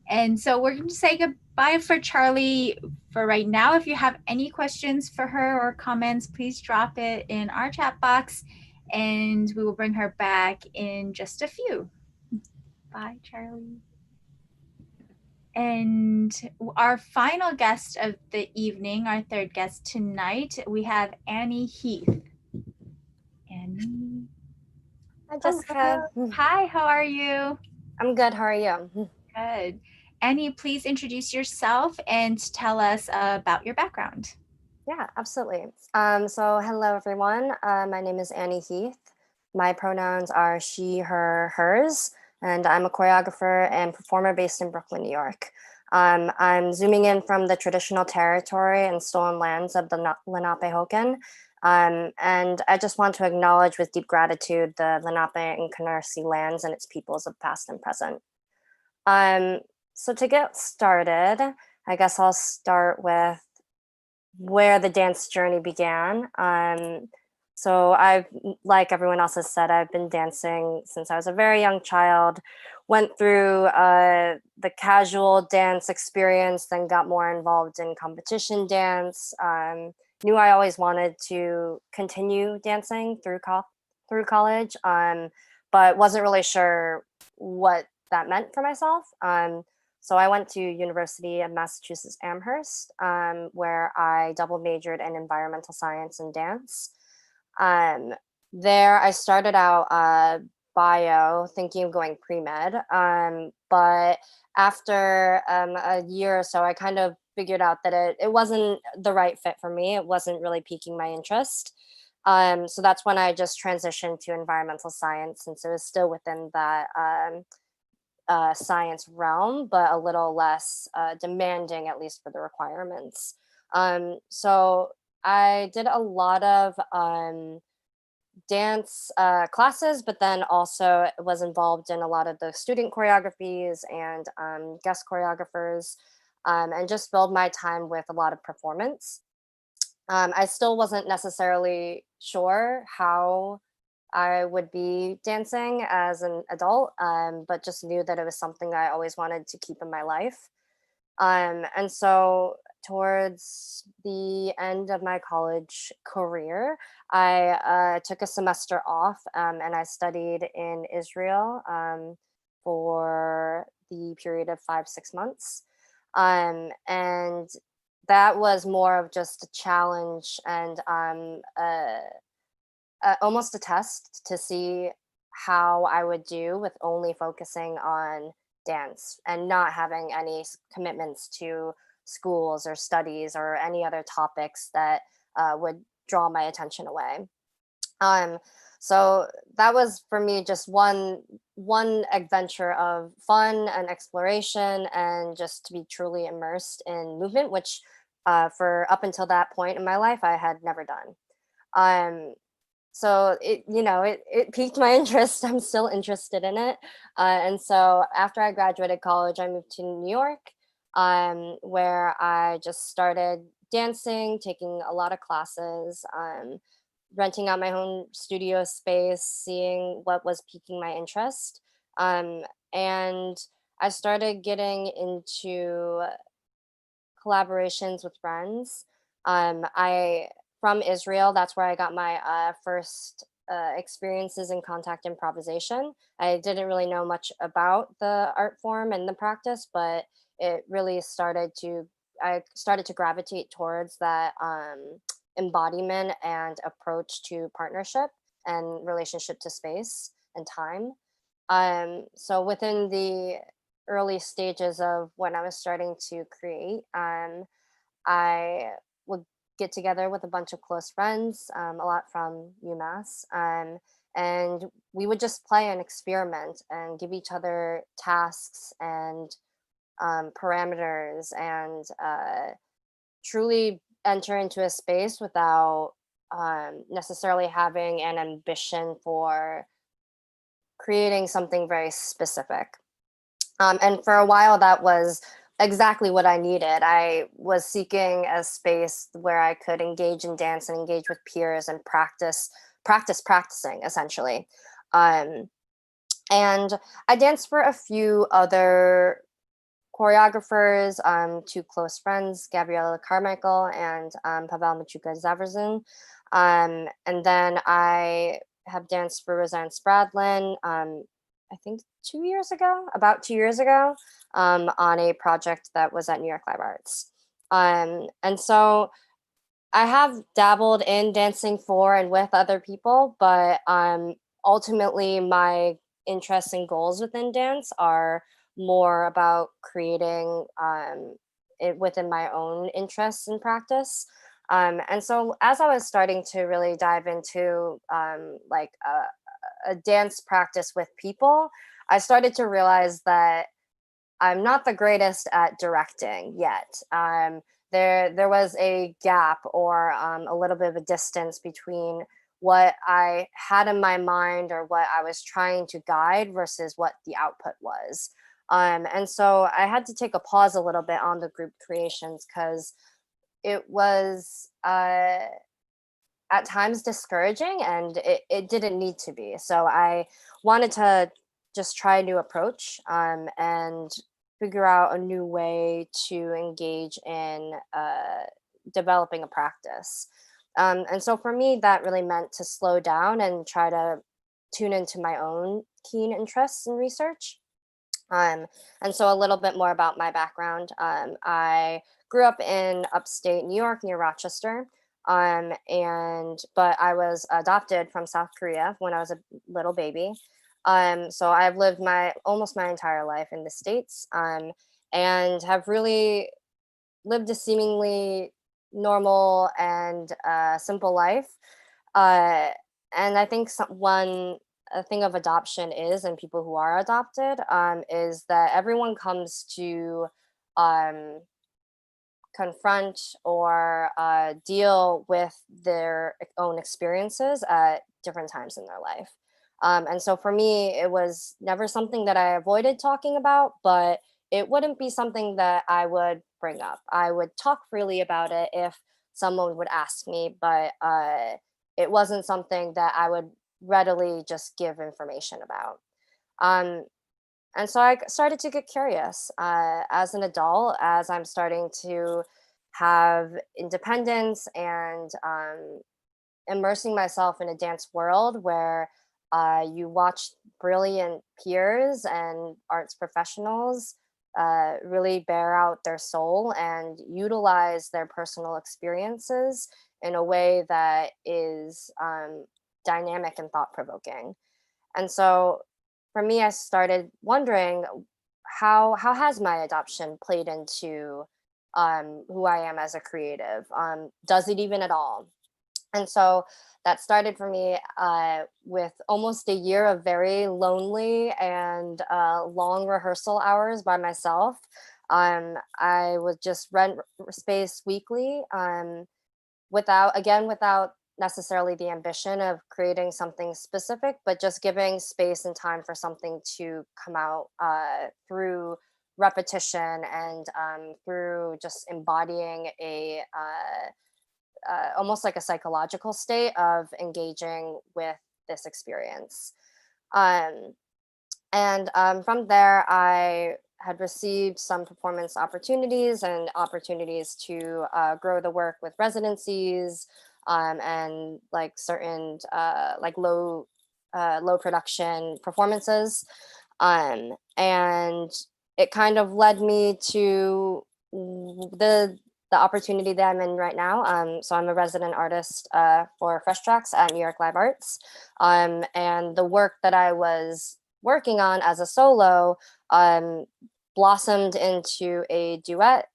S1: And so we're going to say goodbye for Charlie for right now. If you have any questions for her or comments, please drop it in our chat box and we will bring her back in just a few. Bye, Charlie. And our final guest of the evening, our third guest tonight, we have Annie Heath. Annie.
S5: Hi, Jessica.
S1: Hi, how are you?
S5: I'm good. How are you?
S1: Good. Annie, please introduce yourself and tell us about your background.
S5: Yeah, absolutely. So hello, everyone. My name is Annie Heath. My pronouns are she, her, hers, and I'm a choreographer and performer based in Brooklyn, New York. I'm zooming in from the traditional territory and stolen lands of the Lenape-Hokan. And I just want to acknowledge with deep gratitude the Lenape and Canarsie lands and its peoples of past and present. So to get started, I guess I'll start with where the dance journey began. So I've, like everyone else has said, I've been dancing since I was a very young child, went through the casual dance experience, then got more involved in competition dance. Knew I always wanted to continue dancing through college, but wasn't really sure what that meant for myself. So I went to University of Massachusetts Amherst, where I double majored in environmental science and dance. There I started out bio, thinking of going pre-med, but after a year or so, I kind of figured out that it wasn't the right fit for me. It wasn't really piquing my interest. So that's when I just transitioned to environmental science, since it was still within that science realm, but a little less demanding, at least for the requirements. So I did a lot of dance classes, but then also was involved in a lot of the student choreographies and guest choreographers, and just filled my time with a lot of performance. I still wasn't necessarily sure how I would be dancing as an adult, but just knew that it was something I always wanted to keep in my life. And so towards the end of my college career, I took a semester off, and I studied in Israel for the period of 5, 6 months. And that was more of just a challenge and almost a test to see how I would do with only focusing on dance and not having any commitments to schools or studies or any other topics that would draw my attention away. Um, so that was for me just one adventure of fun and exploration and just to be truly immersed in movement, which for up until that point in my life I had never done. Um, so it piqued my interest. I'm still interested in it, and so after I graduated college, I moved to New York, where I just started dancing, taking a lot of classes, renting out my own studio space, seeing what was piquing my interest, and I started getting into collaborations with friends. I From Israel, that's where I got my first experiences in contact improvisation. I didn't really know much about the art form and the practice, but it really I started to gravitate towards that embodiment and approach to partnership and relationship to space and time. So within the early stages of when I was starting to create, I would get together with a bunch of close friends, a lot from UMass, and we would just play and experiment and give each other tasks and parameters and truly enter into a space without necessarily having an ambition for creating something very specific. And for a while, that was exactly what I needed. I was seeking a space where I could engage in dance and engage with peers and practicing essentially. And I danced for a few other choreographers, two close friends, Gabriella Carmichael and Pavel Machuca Zaverzin. And then I have danced for Roseanne Spradlin, I think about 2 years ago, on a project that was at New York Live Arts. And so I have dabbled in dancing for and with other people, but ultimately my interests and goals within dance are more about creating it within my own interests and practice. And so as I was starting to really dive into like a dance practice with people, I started to realize that I'm not the greatest at directing yet. There was a gap or a little bit of a distance between what I had in my mind or what I was trying to guide versus what the output was. And so I had to take a pause a little bit on the group creations because it was at times discouraging and it didn't need to be. So I wanted to just try a new approach and figure out a new way to engage in developing a practice. And so for me, that really meant to slow down and try to tune into my own keen interests and research. And so a little bit more about my background. I grew up in upstate New York near Rochester. But I was adopted from South Korea when I was a little baby. So I've lived almost my entire life in the States, and have really lived a seemingly normal and simple life. And I think one a thing of adoption is, and people who are adopted, is that everyone comes to confront or deal with their own experiences at different times in their life. And so for me, it was never something that I avoided talking about, but it wouldn't be something that I would bring up. I would talk freely about it if someone would ask me, but it wasn't something that I would readily just give information about. Um, and so I started to get curious as an adult, as I'm starting to have independence and immersing myself in a dance world where you watch brilliant peers and arts professionals really bear out their soul and utilize their personal experiences in a way that is dynamic and thought provoking. And so for me, I started wondering how has my adoption played into who I am as a creative? Does it even at all? And so that started for me with almost a year of very lonely and long rehearsal hours by myself. I would just rent space weekly without necessarily the ambition of creating something specific, but just giving space and time for something to come out through repetition and through just embodying a almost like a psychological state of engaging with this experience. Um, and from there, I had received some performance opportunities and opportunities to grow the work with residencies and like certain like low production performances. And it kind of led me to the opportunity that I'm in right now. So I'm a resident artist for Fresh Tracks at New York Live Arts. And the work that I was working on as a solo blossomed into a duet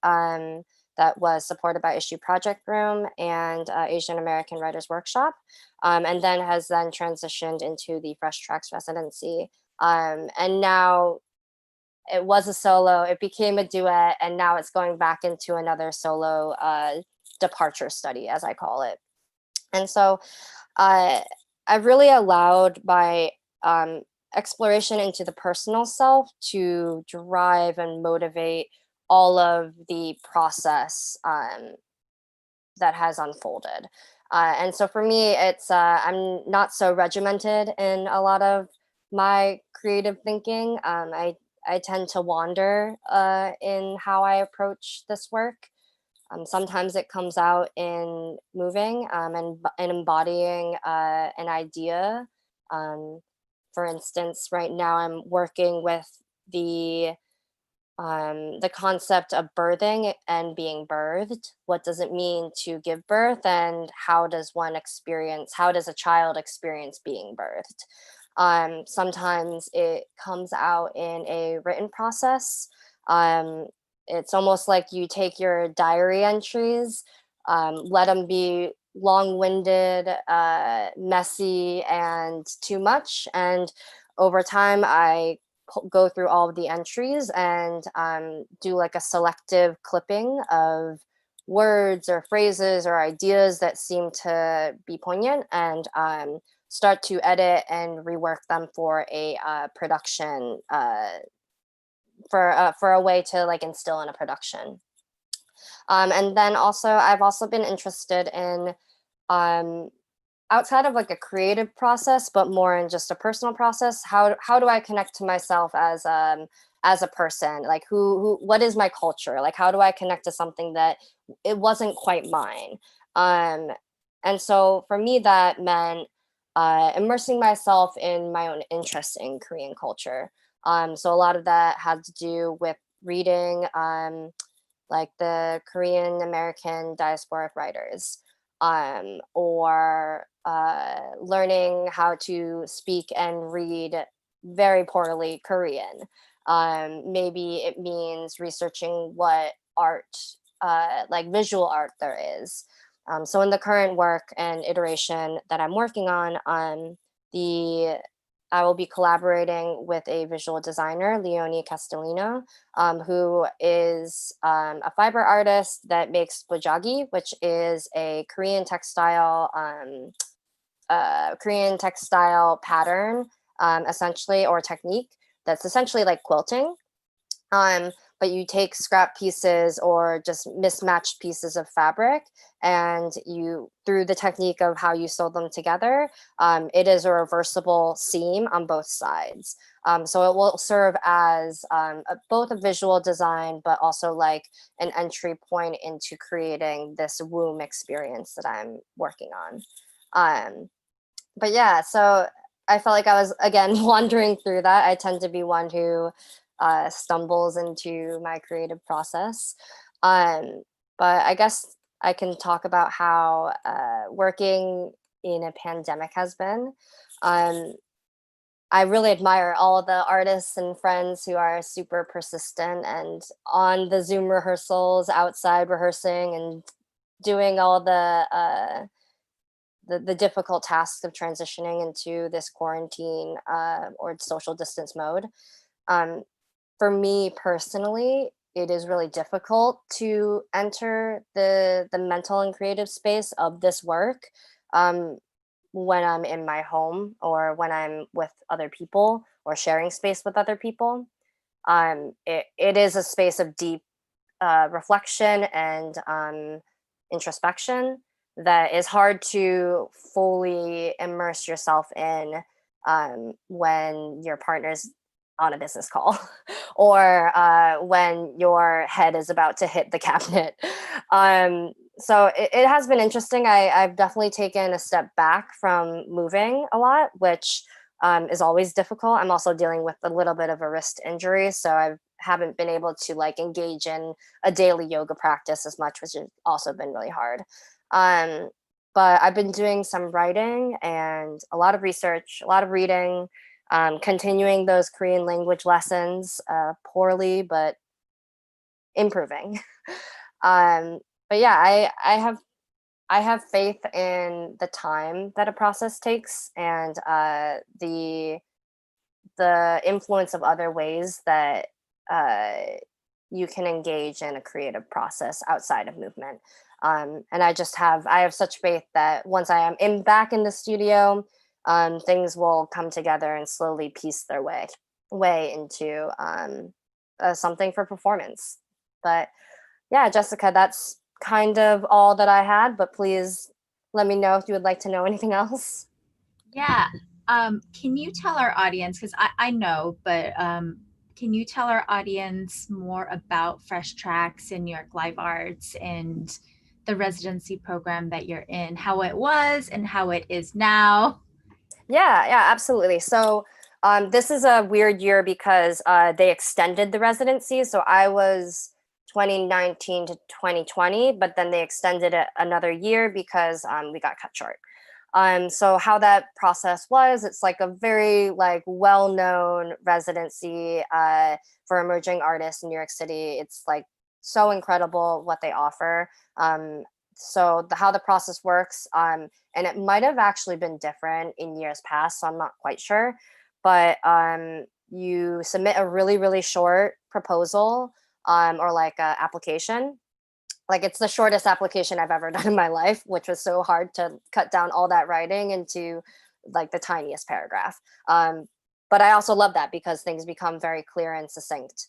S5: that was supported by Issue Project Room and Asian American Writers Workshop, and then has then transitioned into the Fresh Tracks residency. And now it was a solo, it became a duet, and now it's going back into another solo departure study, as I call it. And so I've really allowed my exploration into the personal self to drive and motivate all of the process that has unfolded. And so for me, it's I'm not so regimented in a lot of my creative thinking. I tend to wander in how I approach this work. Sometimes it comes out in moving and embodying an idea. For instance, right now I'm working with the concept of birthing and being birthed. What does it mean to give birth, and how does a child experience being birthed? Sometimes it comes out in a written process. It's almost like you take your diary entries, let them be long-winded, messy, and too much. And over time, I go through all of the entries and do like a selective clipping of words or phrases or ideas that seem to be poignant, and start to edit and rework them for a production, for a way to like instill in a production. And then also I've also been interested in outside of like a creative process, but more in just a personal process. How do I connect to myself as a person? Like what is my culture? Like how do I connect to something that it wasn't quite mine? And so for me, that meant immersing myself in my own interest in Korean culture. So a lot of that had to do with reading like the Korean American diasporic writers, or learning how to speak and read very poorly Korean. Maybe it means researching what art, like visual art, there is. So in the current work and iteration that I'm working on, the I will be collaborating with a visual designer, Leonie Castellino, who is a fiber artist that makes bojagi, which is a Korean textile pattern, essentially, or technique that's essentially like quilting. But you take scrap pieces or just mismatched pieces of fabric, and you, through the technique of how you sew them together, it is a reversible seam on both sides. So it will serve as both a visual design, but also like an entry point into creating this womb experience that I'm working on. But yeah, so I felt like I was, again, wandering through that. I tend to be one who stumbles into my creative process. But I guess I can talk about how working in a pandemic has been. I really admire all of the artists and friends who are super persistent and on the Zoom rehearsals, outside rehearsing, and doing all the difficult tasks of transitioning into this quarantine or social distance mode. For me personally, it is really difficult to enter the mental and creative space of this work when I'm in my home or when I'm with other people or sharing space with other people. It is a space of deep reflection and introspection that is hard to fully immerse yourself in when your partner's on a business call or when your head is about to hit the cabinet. So it has been interesting. I've definitely taken a step back from moving a lot, which is always difficult. I'm also dealing with a little bit of a wrist injury, so I haven't been able to like engage in a daily yoga practice as much, which has also been really hard. But I've been doing some writing and a lot of research, a lot of reading, continuing those Korean language lessons, poorly, but improving. But yeah, I have faith in the time that a process takes and the influence of other ways that you can engage in a creative process outside of movement. And I have such faith that once I am back in the studio, things will come together and slowly piece their way into something for performance. But yeah, Jessica, that's kind of all that I had, but please let me know if you would like to know anything else.
S1: Yeah. Can you tell our audience, because I know, but can you tell our audience more about Fresh Tracks and New York Live Arts and the residency program that you're in, how it was and how it is now?
S5: Yeah, absolutely. So this is a weird year because they extended the residency. So I was 2019 to 2020, but then they extended it another year because we got cut short. So how that process was, it's like a very like well-known residency for emerging artists in New York City. It's like so incredible what they offer. So how the process works, and it might have actually been different in years past, so I'm not quite sure, but you submit a really, really short proposal or like a application. Like it's the shortest application I've ever done in my life, which was so hard to cut down all that writing into like the tiniest paragraph. But I also love that because things become very clear and succinct.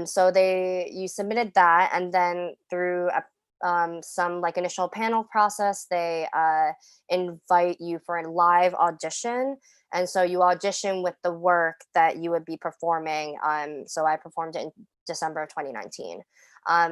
S5: So you submitted that, and then through some like initial panel process, they invite you for a live audition. And so you audition with the work that you would be performing. So I performed it in December of 2019.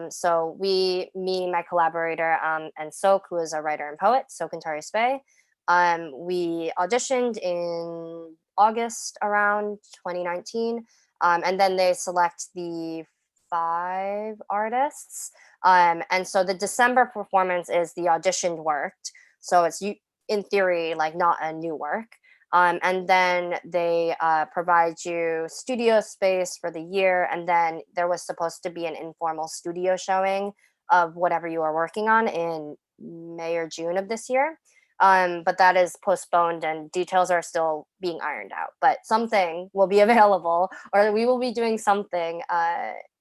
S5: So me, my collaborator, and Sok, who is a writer and poet, Sok and Tari Spey, we auditioned in August around 2019. And then they select the 5 artists. And so the December performance is the auditioned work. So it's in theory, like not a new work. And then they provide you studio space for the year. And then there was supposed to be an informal studio showing of whatever you are working on in May or June of this year. But that is postponed and details are still being ironed out. But something will be available, or we will be doing something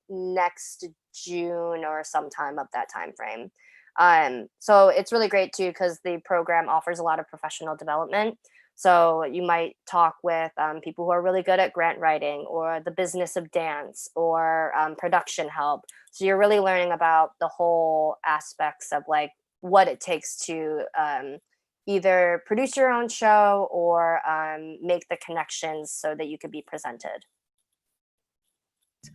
S5: next June or sometime of that time frame. So it's really great too because the program offers a lot of professional development. So you might talk with people who are really good at grant writing or the business of dance or production help. So you're really learning about the whole aspects of like what it takes to either produce your own show or make the connections so that you could be presented.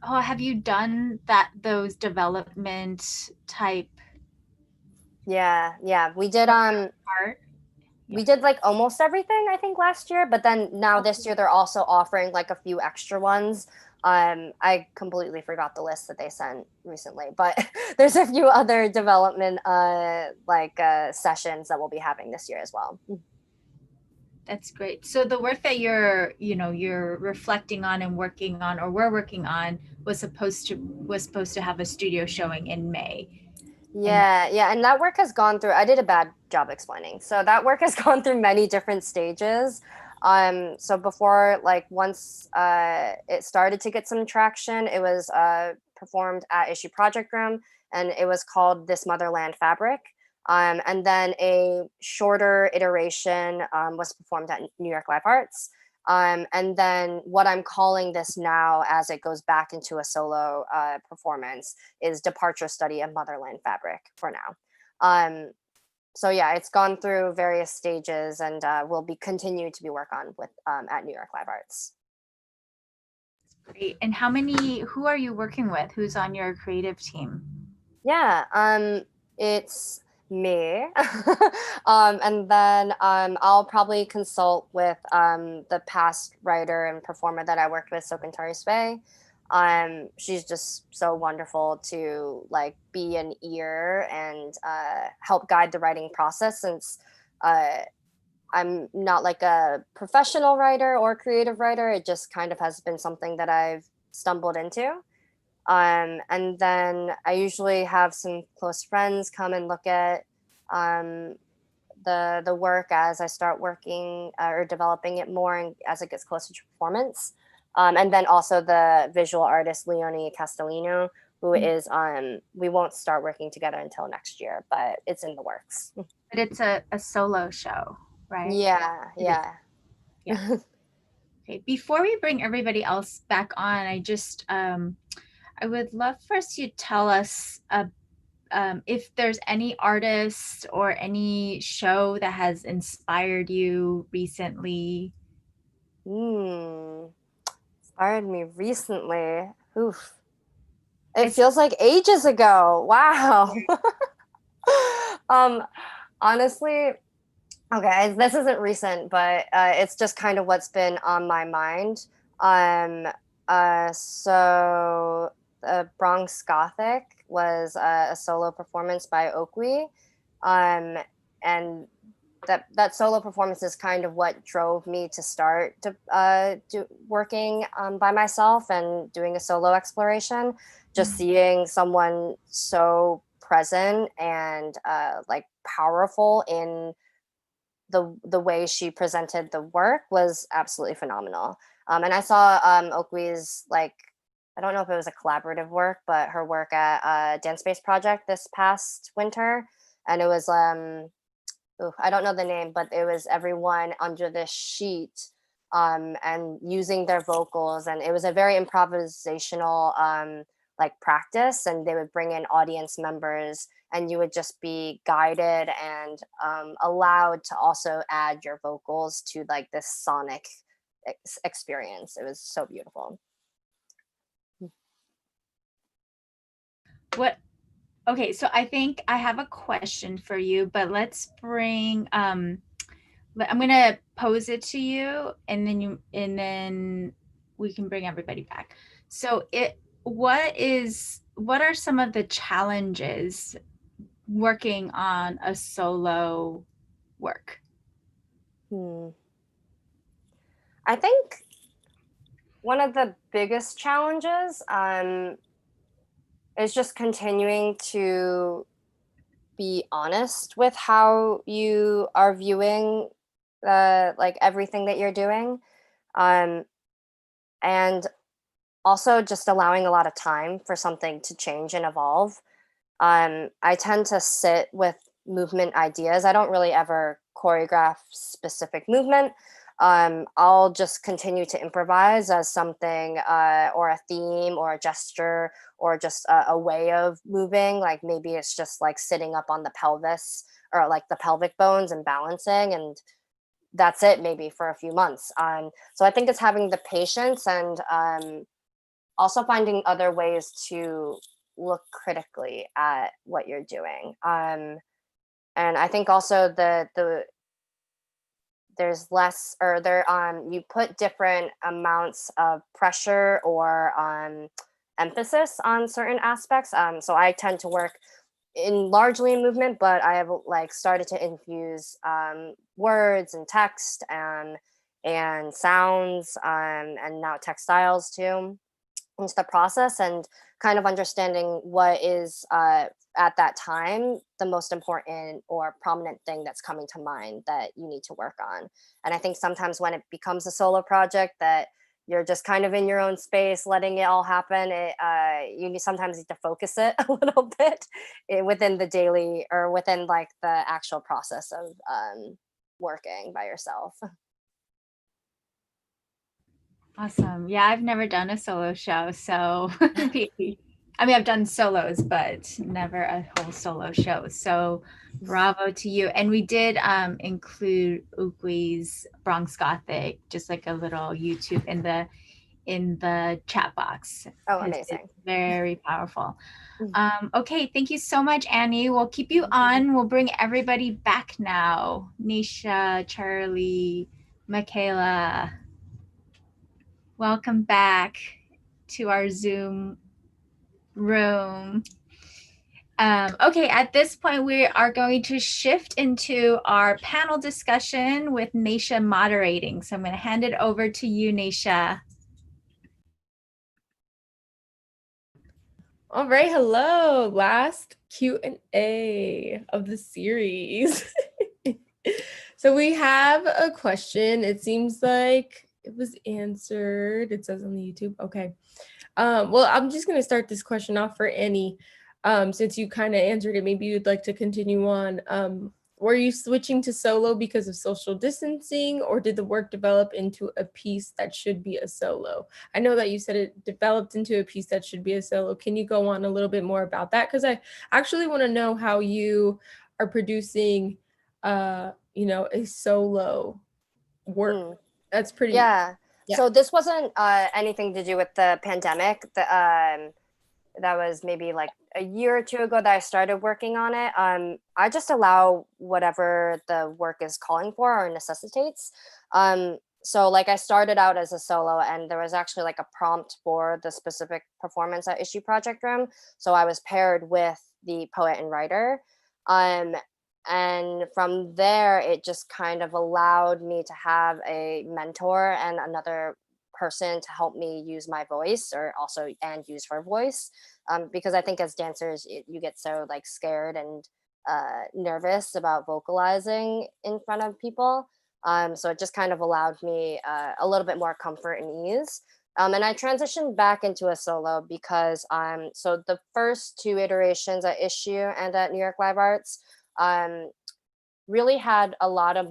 S1: Oh, have you done those development type
S5: Yeah, we did
S1: art?
S5: we did like almost everything I think last year, but then now this year they're also offering like a few extra ones. I completely forgot the list that they sent recently, but there's a few other development sessions that we'll be having this year as well.
S1: That's great. So the work that you're reflecting on and working on, or we're working on, was supposed to have a studio showing in May.
S5: Yeah, and that work has gone through. I did a bad job explaining. So that work has gone through many different stages. So before, like once it started to get some traction, it was performed at Issue Project Room, and it was called This Motherland Fabric. And then a shorter iteration was performed at New York Live Arts. And then what I'm calling this now, as it goes back into a solo performance, is Departure Study of Motherland Fabric for now. So yeah, it's gone through various stages and will be continued to be worked on with at New York Live Arts.
S1: Great. And who are you working with? Who's on your creative team?
S5: Yeah, it's me. And then I'll probably consult with the past writer and performer that I worked with, Sokantari Spey. She's just so wonderful to like be an ear and help guide the writing process, since I'm not like a professional writer or creative writer. It just kind of has been something that I've stumbled into. And then I usually have some close friends come and look at the work as I start working or developing it more, and as it gets closer to performance. And then also the visual artist Leonie Castellino, who is we won't start working together until next year, but it's in the works.
S1: But it's a solo show, right?
S5: Yeah.
S1: Okay. Before we bring everybody else back on, I would love for us to tell us if there's any artist or any show that has inspired you recently.
S5: Inspired me recently. Oof. It feels like ages ago. Wow. Honestly, okay, this isn't recent, but it's just kind of what's been on my mind. So Bronx Gothic was a solo performance by Okwi. And that solo performance is kind of what drove me to start to working by myself and doing a solo exploration. Just seeing someone so present and like powerful in the way she presented the work was absolutely phenomenal. And I saw Okwi's, like, I don't know if it was a collaborative work, but her work at Dance Space Project this past winter, and it was I don't know the name, but it was everyone under this sheet and using their vocals, and it was a very improvisational like practice, and they would bring in audience members and you would just be guided and allowed to also add your vocals to like this sonic experience. It was so beautiful.
S1: Okay, so I think I have a question for you, but let's bring I'm gonna pose it to you, and then we can bring everybody back. So what are some of the challenges working on a solo work?
S5: I think one of the biggest challenges is just continuing to be honest with how you are viewing like everything that you're doing. And also just allowing a lot of time for something to change and evolve. I tend to sit with movement ideas. I don't really ever choreograph specific movement. I'll just continue to improvise as something or a theme or a gesture or just a way of moving. Like maybe it's just like sitting up on the pelvis or like the pelvic bones and balancing, and that's it maybe for a few months. So I think it's having the patience and also finding other ways to look critically at what you're doing. And I think also there's less, or you put different amounts of pressure or emphasis on certain aspects. So I tend to work largely in movement, but I have like started to infuse words and text and sounds and now textiles too into the process, and kind of understanding what is at that time the most important or prominent thing that's coming to mind that you need to work on. And I think sometimes when it becomes a solo project that you're just kind of in your own space letting it all happen, you sometimes need to focus it a little bit within the daily or within like the actual process of working by yourself.
S1: Awesome. Yeah, I've never done a solo show, so I mean, I've done solos, but never a whole solo show. So bravo to you. And we did include Ukwe's Bronx Gothic, just like a little YouTube in the chat box.
S5: Oh, amazing.
S1: It's very powerful. Okay, thank you so much, Annie. We'll keep you on. We'll bring everybody back now. Neysha, Charlie, Michaela. Welcome back to our Zoom room. Okay, at this point, we are going to shift into our panel discussion with Neysha moderating. So I'm going to hand it over to you, Neysha.
S2: All right, hello, last Q&A of the series. So we have a question. It seems like it was answered. It says on the YouTube. Okay. Well, I'm just going to start this question off for Annie. Since you kind of answered it, maybe you'd like to continue on. Were you switching to solo because of social distancing, or did the work develop into a piece that should be a solo? I know that you said it developed into a piece that should be a solo. Can you go on a little bit more about that? Because I actually want to know how you are producing, a solo work. That's pretty.
S5: Yeah. So this wasn't anything to do with the pandemic. That was maybe like a year or two ago that I started working on it. I just allow whatever the work is calling for or necessitates. So like I started out as a solo, and there was actually like a prompt for the specific performance at Issue Project Room. So I was paired with the poet and writer. And from there, it just kind of allowed me to have a mentor and another person to help me use my voice and use her voice. Because I think as dancers, you get so like scared and nervous about vocalizing in front of people. So it just kind of allowed me a little bit more comfort and ease. And I transitioned back into a solo because so the first two iterations at Issue and at New York Live Arts really had a lot of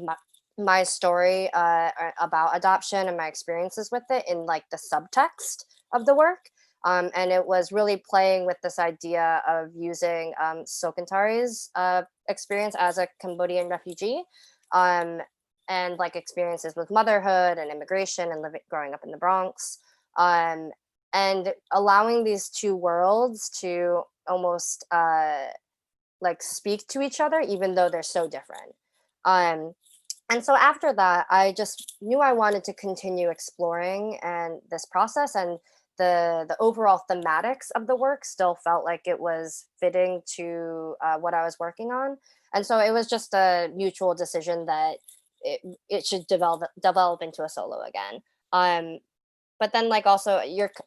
S5: my story about adoption and my experiences with it in like the subtext of the work. And it was really playing with this idea of using Sokantari's experience as a Cambodian refugee and like experiences with motherhood and immigration and growing up in the Bronx. And allowing these two worlds to almost like speak to each other, even though they're so different. And so after that, I just knew I wanted to continue exploring and this process, and the overall thematics of the work still felt like it was fitting to what I was working on. And so it was just a mutual decision that it should develop into a solo again. But then like also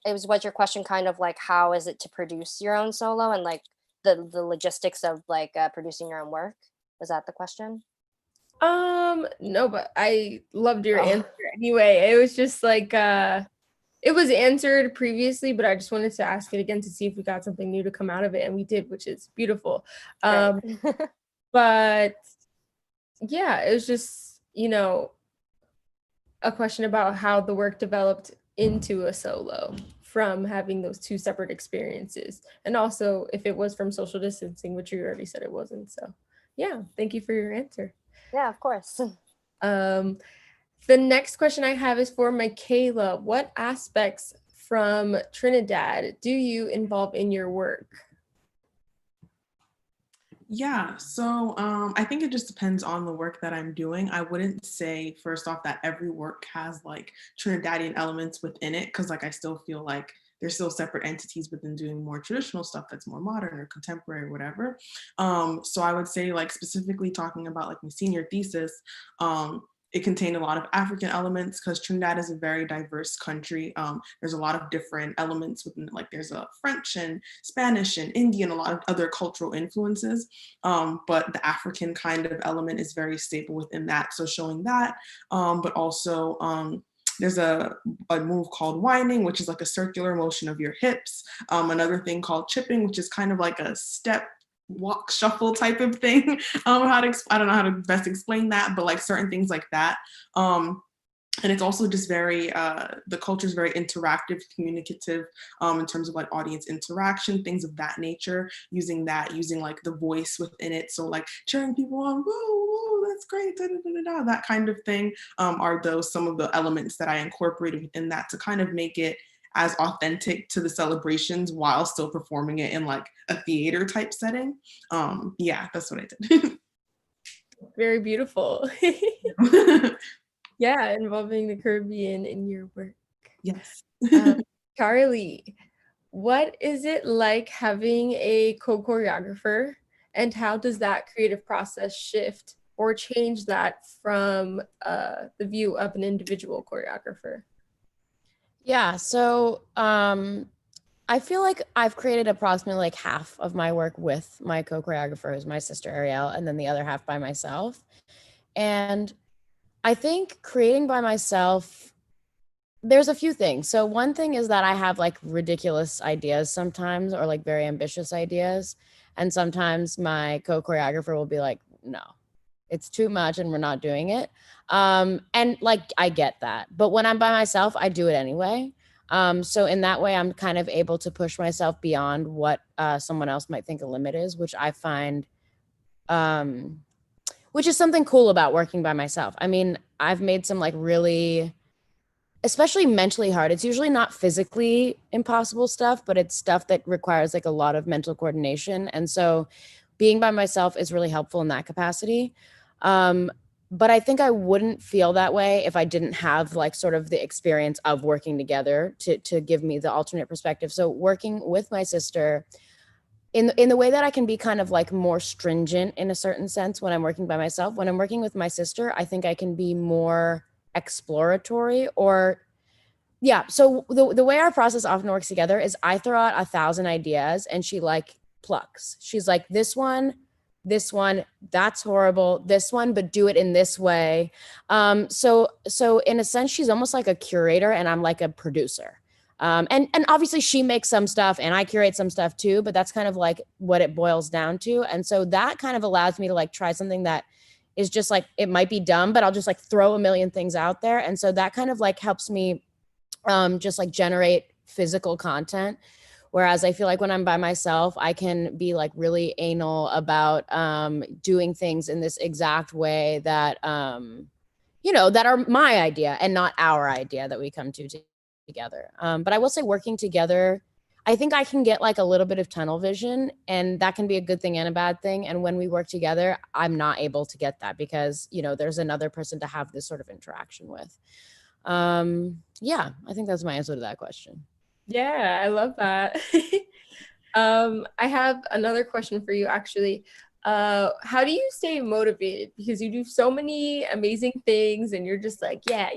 S5: was your question kind of like, how is it to produce your own solo? And like, the logistics of like producing your own work? Was that the question?
S2: No, but I loved your
S5: Oh.
S2: answer anyway. It was just like it was answered previously, but I just wanted to ask it again to see if we got something new to come out of it, and we did, which is beautiful. But yeah, it was just, you know, a question about how the work developed into a solo from having those two separate experiences, and also if it was from social distancing, which you already said it wasn't. So yeah, thank you for your answer.
S5: Yeah, of course.
S2: The next question I have is for Michaela. What aspects from Trinidad do you involve in your work?
S3: Yeah, so I think it just depends on the work that I'm doing. I wouldn't say, first off, that every work has like Trinidadian elements within it, because like I still feel like there's still separate entities within doing more traditional stuff that's more modern or contemporary or whatever. So I would say, like, specifically talking about like my senior thesis, it contained a lot of African elements because Trinidad is a very diverse country. There's a lot of different elements within it, like there's a French and Spanish and Indian, a lot of other cultural influences. But the African kind of element is very staple within that. So showing that, but also there's a move called winding, which is like a circular motion of your hips. Another thing called chipping, which is kind of like a step walk shuffle type of thing. I don't know how to best explain that, but like certain things like that. And it's also just very, the culture is very interactive, communicative, in terms of like audience interaction, things of that nature, using like the voice within it. So like cheering people on, whoa, whoa, that's great, da, da, da, da, da, that kind of thing, are those some of the elements that I incorporated within that to kind of make it as authentic to the celebrations while still performing it in like a theater type setting. Yeah, that's what I did.
S2: Very beautiful. Yeah, involving the Caribbean in your work.
S3: Yes.
S2: Charlie, what is it like having a co-choreographer, and how does that creative process shift or change that from the view of an individual choreographer?
S4: Yeah, so I feel like I've created approximately like half of my work with my co-choreographer, who's my sister Ariel, and then the other half by myself. And I think creating by myself, there's a few things. So one thing is that I have like ridiculous ideas sometimes, or like very ambitious ideas. And sometimes my co-choreographer will be like, no, it's too much and we're not doing it. And like, I get that. But when I'm by myself, I do it anyway. So in that way, I'm kind of able to push myself beyond what someone else might think a limit is, which I find, which is something cool about working by myself. I mean, I've made some like really, especially mentally hard. It's usually not physically impossible stuff, but it's stuff that requires like a lot of mental coordination. And so being by myself is really helpful in that capacity. But I think I wouldn't feel that way if I didn't have like sort of the experience of working together to give me the alternate perspective. So working with my sister in the way that I can be kind of like more stringent in a certain sense when I'm working by myself. When I'm working with my sister, I think I can be more exploratory, or yeah. So the way our process often works together is I throw out 1,000 ideas and she like plucks. She's like, this one, that's horrible, this one, but do it in this way. So in a sense, she's almost like a curator and I'm like a producer. And obviously she makes some stuff and I curate some stuff too, but that's kind of like what it boils down to. And so that kind of allows me to like try something that is just like, it might be dumb, but I'll just like throw a million things out there. And so that kind of like helps me just like generate physical content. Whereas I feel like when I'm by myself, I can be like really anal about doing things in this exact way that, that are my idea and not our idea that we come to together. But I will say working together, I think I can get like a little bit of tunnel vision, and that can be a good thing and a bad thing. And when we work together, I'm not able to get that because, there's another person to have this sort of interaction with. Yeah, I think that's my answer to that question.
S2: Yeah, I love that. I have another question for you, actually. How do you stay motivated? Because you do so many amazing things and you're just like, yeah,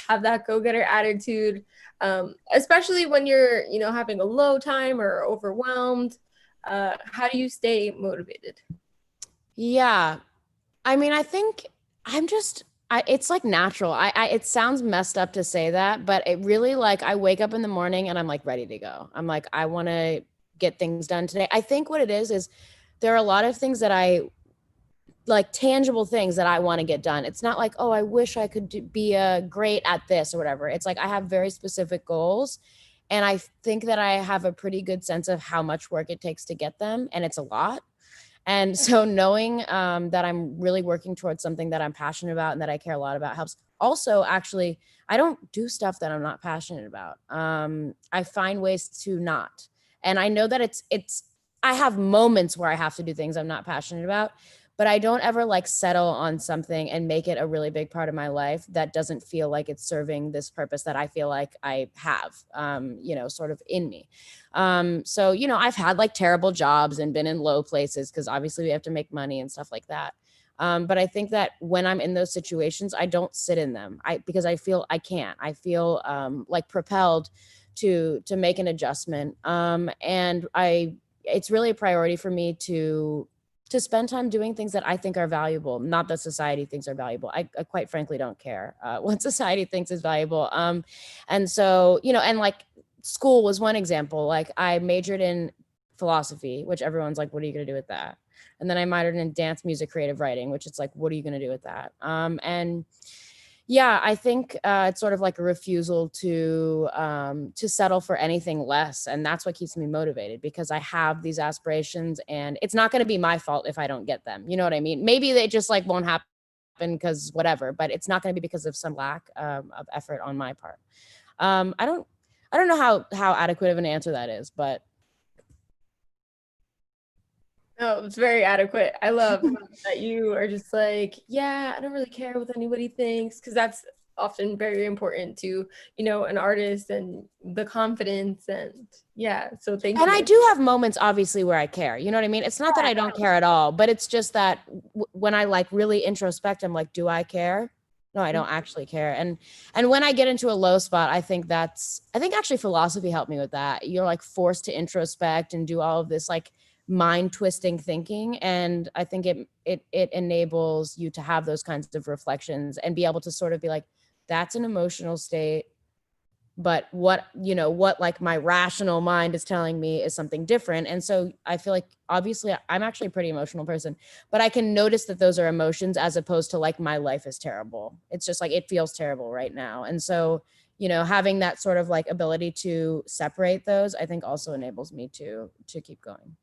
S2: have that go-getter attitude, especially when you're, having a low time or overwhelmed. how do you stay motivated?
S4: Yeah. I mean, I think it's like natural. It sounds messed up to say that, but it really, like, I wake up in the morning and I'm like ready to go. I'm like, I want to get things done today. I think what it is there are a lot of things that like tangible things that I want to get done. It's not like, oh, I wish I could be great at this or whatever. It's like I have very specific goals. And I think that I have a pretty good sense of how much work it takes to get them. And it's a lot. And so knowing that I'm really working towards something that I'm passionate about and that I care a lot about helps. Also, actually, I don't do stuff that I'm not passionate about. I find ways to not. And I know that I have moments where I have to do things I'm not passionate about, but I don't ever like settle on something and make it a really big part of my life that doesn't feel like it's serving this purpose that I feel like I have, sort of in me. So, I've had like terrible jobs and been in low places because obviously we have to make money and stuff like that. But I think that when I'm in those situations, I don't sit in them because I feel I can't. I feel like propelled to make an adjustment. And it's really a priority for me to spend time doing things that I think are valuable, not that society thinks are valuable. I quite frankly don't care what society thinks is valuable. And so, and like school was one example. Like I majored in philosophy, which everyone's like, what are you going to do with that? And then I minored in dance, music, creative writing, which it's like, what are you going to do with that? And yeah, I think it's sort of like a refusal to settle for anything less. And that's what keeps me motivated because I have these aspirations and it's not going to be my fault if I don't get them. You know what I mean? Maybe they just like won't happen because whatever, but it's not going to be because of some lack of effort on my part. I don't know how adequate of an answer that is, but.
S2: No, it's very adequate. I love that you are just like, yeah, I don't really care what anybody thinks, because that's often very important to, an artist and the confidence and yeah. So thank you.
S4: And I do have moments obviously where I care. You know what I mean? It's not that I don't care at all, but it's just that when I like really introspect, I'm like, do I care? No, I don't actually care. And when I get into a low spot, I think actually philosophy helped me with that. You're like forced to introspect and do all of this like mind twisting thinking. And I think it enables you to have those kinds of reflections and be able to sort of be like, that's an emotional state. But what like my rational mind is telling me is something different. And so I feel like obviously I'm actually a pretty emotional person, but I can notice that those are emotions as opposed to like my life is terrible. It's just like, it feels terrible right now. And so, having that sort of like ability to separate those, I think also enables me to keep going.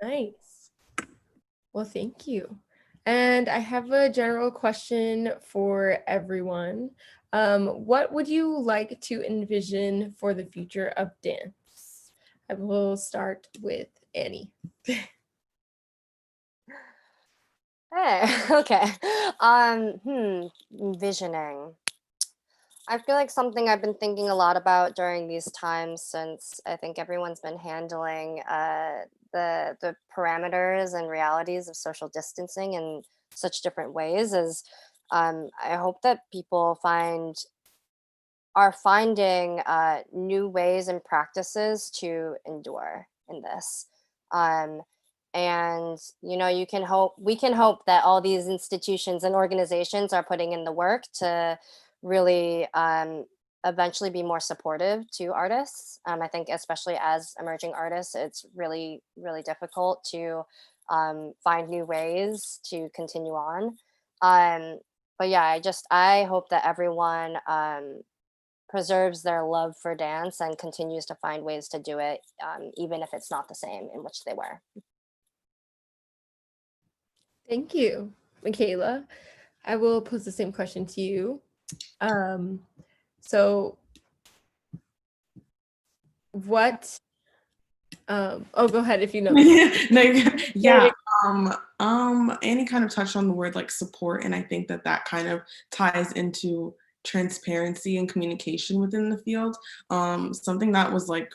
S2: Nice. Well, thank you. And I have a general question for everyone. What would you like to envision for the future of dance? I will start with Annie.
S5: Hey, okay. Envisioning. I feel like something I've been thinking a lot about during these times, since I think everyone's been handling the parameters and realities of social distancing in such different ways, is I hope that people are finding new ways and practices to endure in this. And we can hope that all these institutions and organizations are putting in the work to really eventually be more supportive to artists. I think especially as emerging artists, it's really, really difficult to find new ways to continue on. But yeah, I hope that everyone preserves their love for dance and continues to find ways to do it, even if it's not the same in which they were.
S2: Thank you, Michaela. I will pose the same question to you. So what, go ahead if you know.
S3: Annie kind of touched on the word like support, and I think that kind of ties into transparency and communication within the field. Something that was like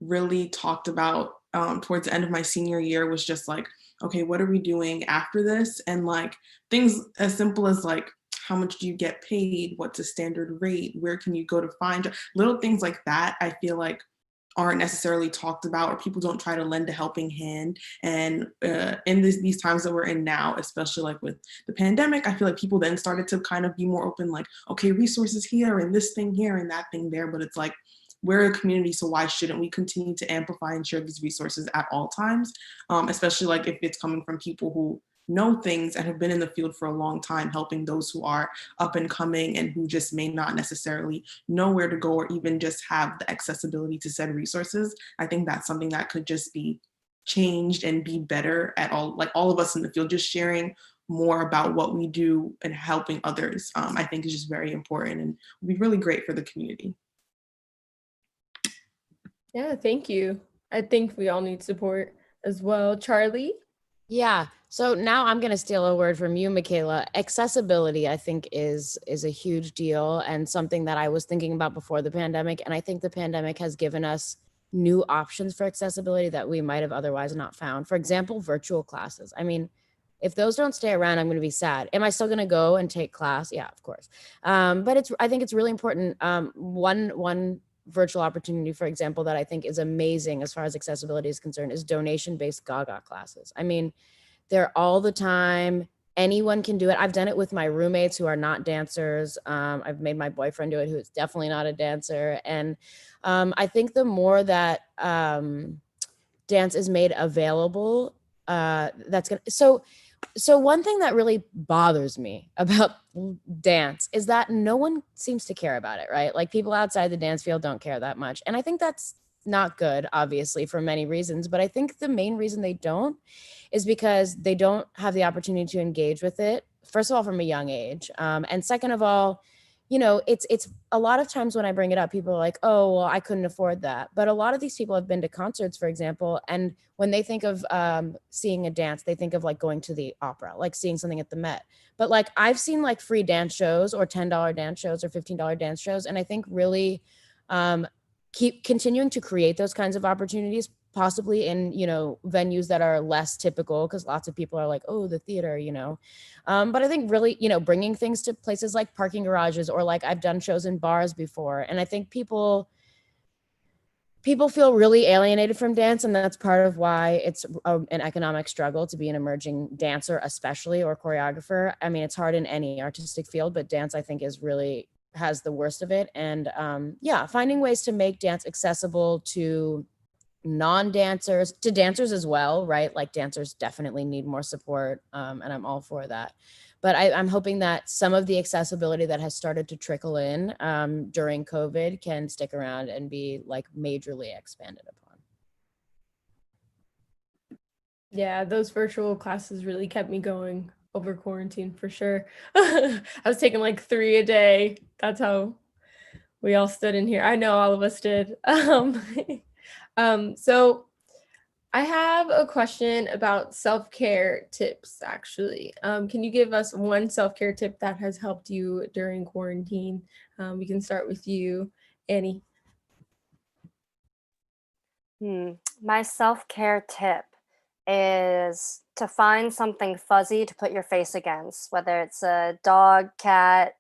S3: really talked about towards the end of my senior year was just like, okay, what are we doing after this? And like things as simple as like, how much do you get paid? What's a standard rate? Where can you go to find little things like that? I feel like aren't necessarily talked about, or people don't try to lend a helping hand. And in these times that we're in now, especially like with the pandemic, I feel like people then started to kind of be more open, like, okay, resources here and this thing here and that thing there. But it's like, we're a community, so why shouldn't we continue to amplify and share these resources at all times? Especially like if it's coming from people who know things and have been in the field for a long time, helping those who are up and coming and who just may not necessarily know where to go or even just have the accessibility to said resources. I think that's something that could just be changed and be better at all, like all of us in the field, just sharing more about what we do and helping others, I think is just very important and would be really great for the community.
S2: Yeah, thank you. I think we all need support as well. Charlie?
S4: Yeah. So now I'm going to steal a word from you, Michaela. Accessibility, I think, is a huge deal and something that I was thinking about before the pandemic. And I think the pandemic has given us new options for accessibility that we might have otherwise not found. For example, virtual classes. I mean, if those don't stay around, I'm going to be sad. Am I still going to go and take class? Yeah, of course. But I think it's really important. One virtual opportunity, for example, that I think is amazing as far as accessibility is concerned is donation-based Gaga classes. I mean, they're all the time. Anyone can do it. I've done it with my roommates who are not dancers. I've made my boyfriend do it, who is definitely not a dancer. And I think the more that dance is made available, that's gonna. So one thing that really bothers me about dance is that no one seems to care about it, right? Like people outside the dance field don't care that much. And I think that's not good, obviously, for many reasons. But I think the main reason they don't is because they don't have the opportunity to engage with it, first of all, from a young age. And second of all, it's a lot of times when I bring it up, people are like, oh, well, I couldn't afford that. But a lot of these people have been to concerts, for example, and when they think of seeing a dance, they think of like going to the opera, like seeing something at the Met. But like I've seen like free dance shows or $10 dance shows or $15 dance shows. And I think really keep continuing to create those kinds of opportunities, possibly in, venues that are less typical, because lots of people are like, oh, the theater, but I think really, bringing things to places like parking garages, or like I've done shows in bars before. And I think people feel really alienated from dance. And that's part of why it's an economic struggle to be an emerging dancer, especially, or choreographer. I mean, it's hard in any artistic field, but dance, I think, has the worst of it. And finding ways to make dance accessible to non-dancers, to dancers as well, right? Like dancers definitely need more support, and I'm all for that. But I'm hoping that some of the accessibility that has started to trickle in during COVID can stick around and be like majorly expanded upon.
S2: Yeah, those virtual classes really kept me going over quarantine for sure. I was taking like 3 a day. That's how we all stood in here. I know all of us did. So I have a question about self-care tips, actually. Can you give us one self-care tip that has helped you during quarantine? We can start with you, Annie.
S5: My self-care tip is to find something fuzzy to put your face against, whether it's a dog, cat,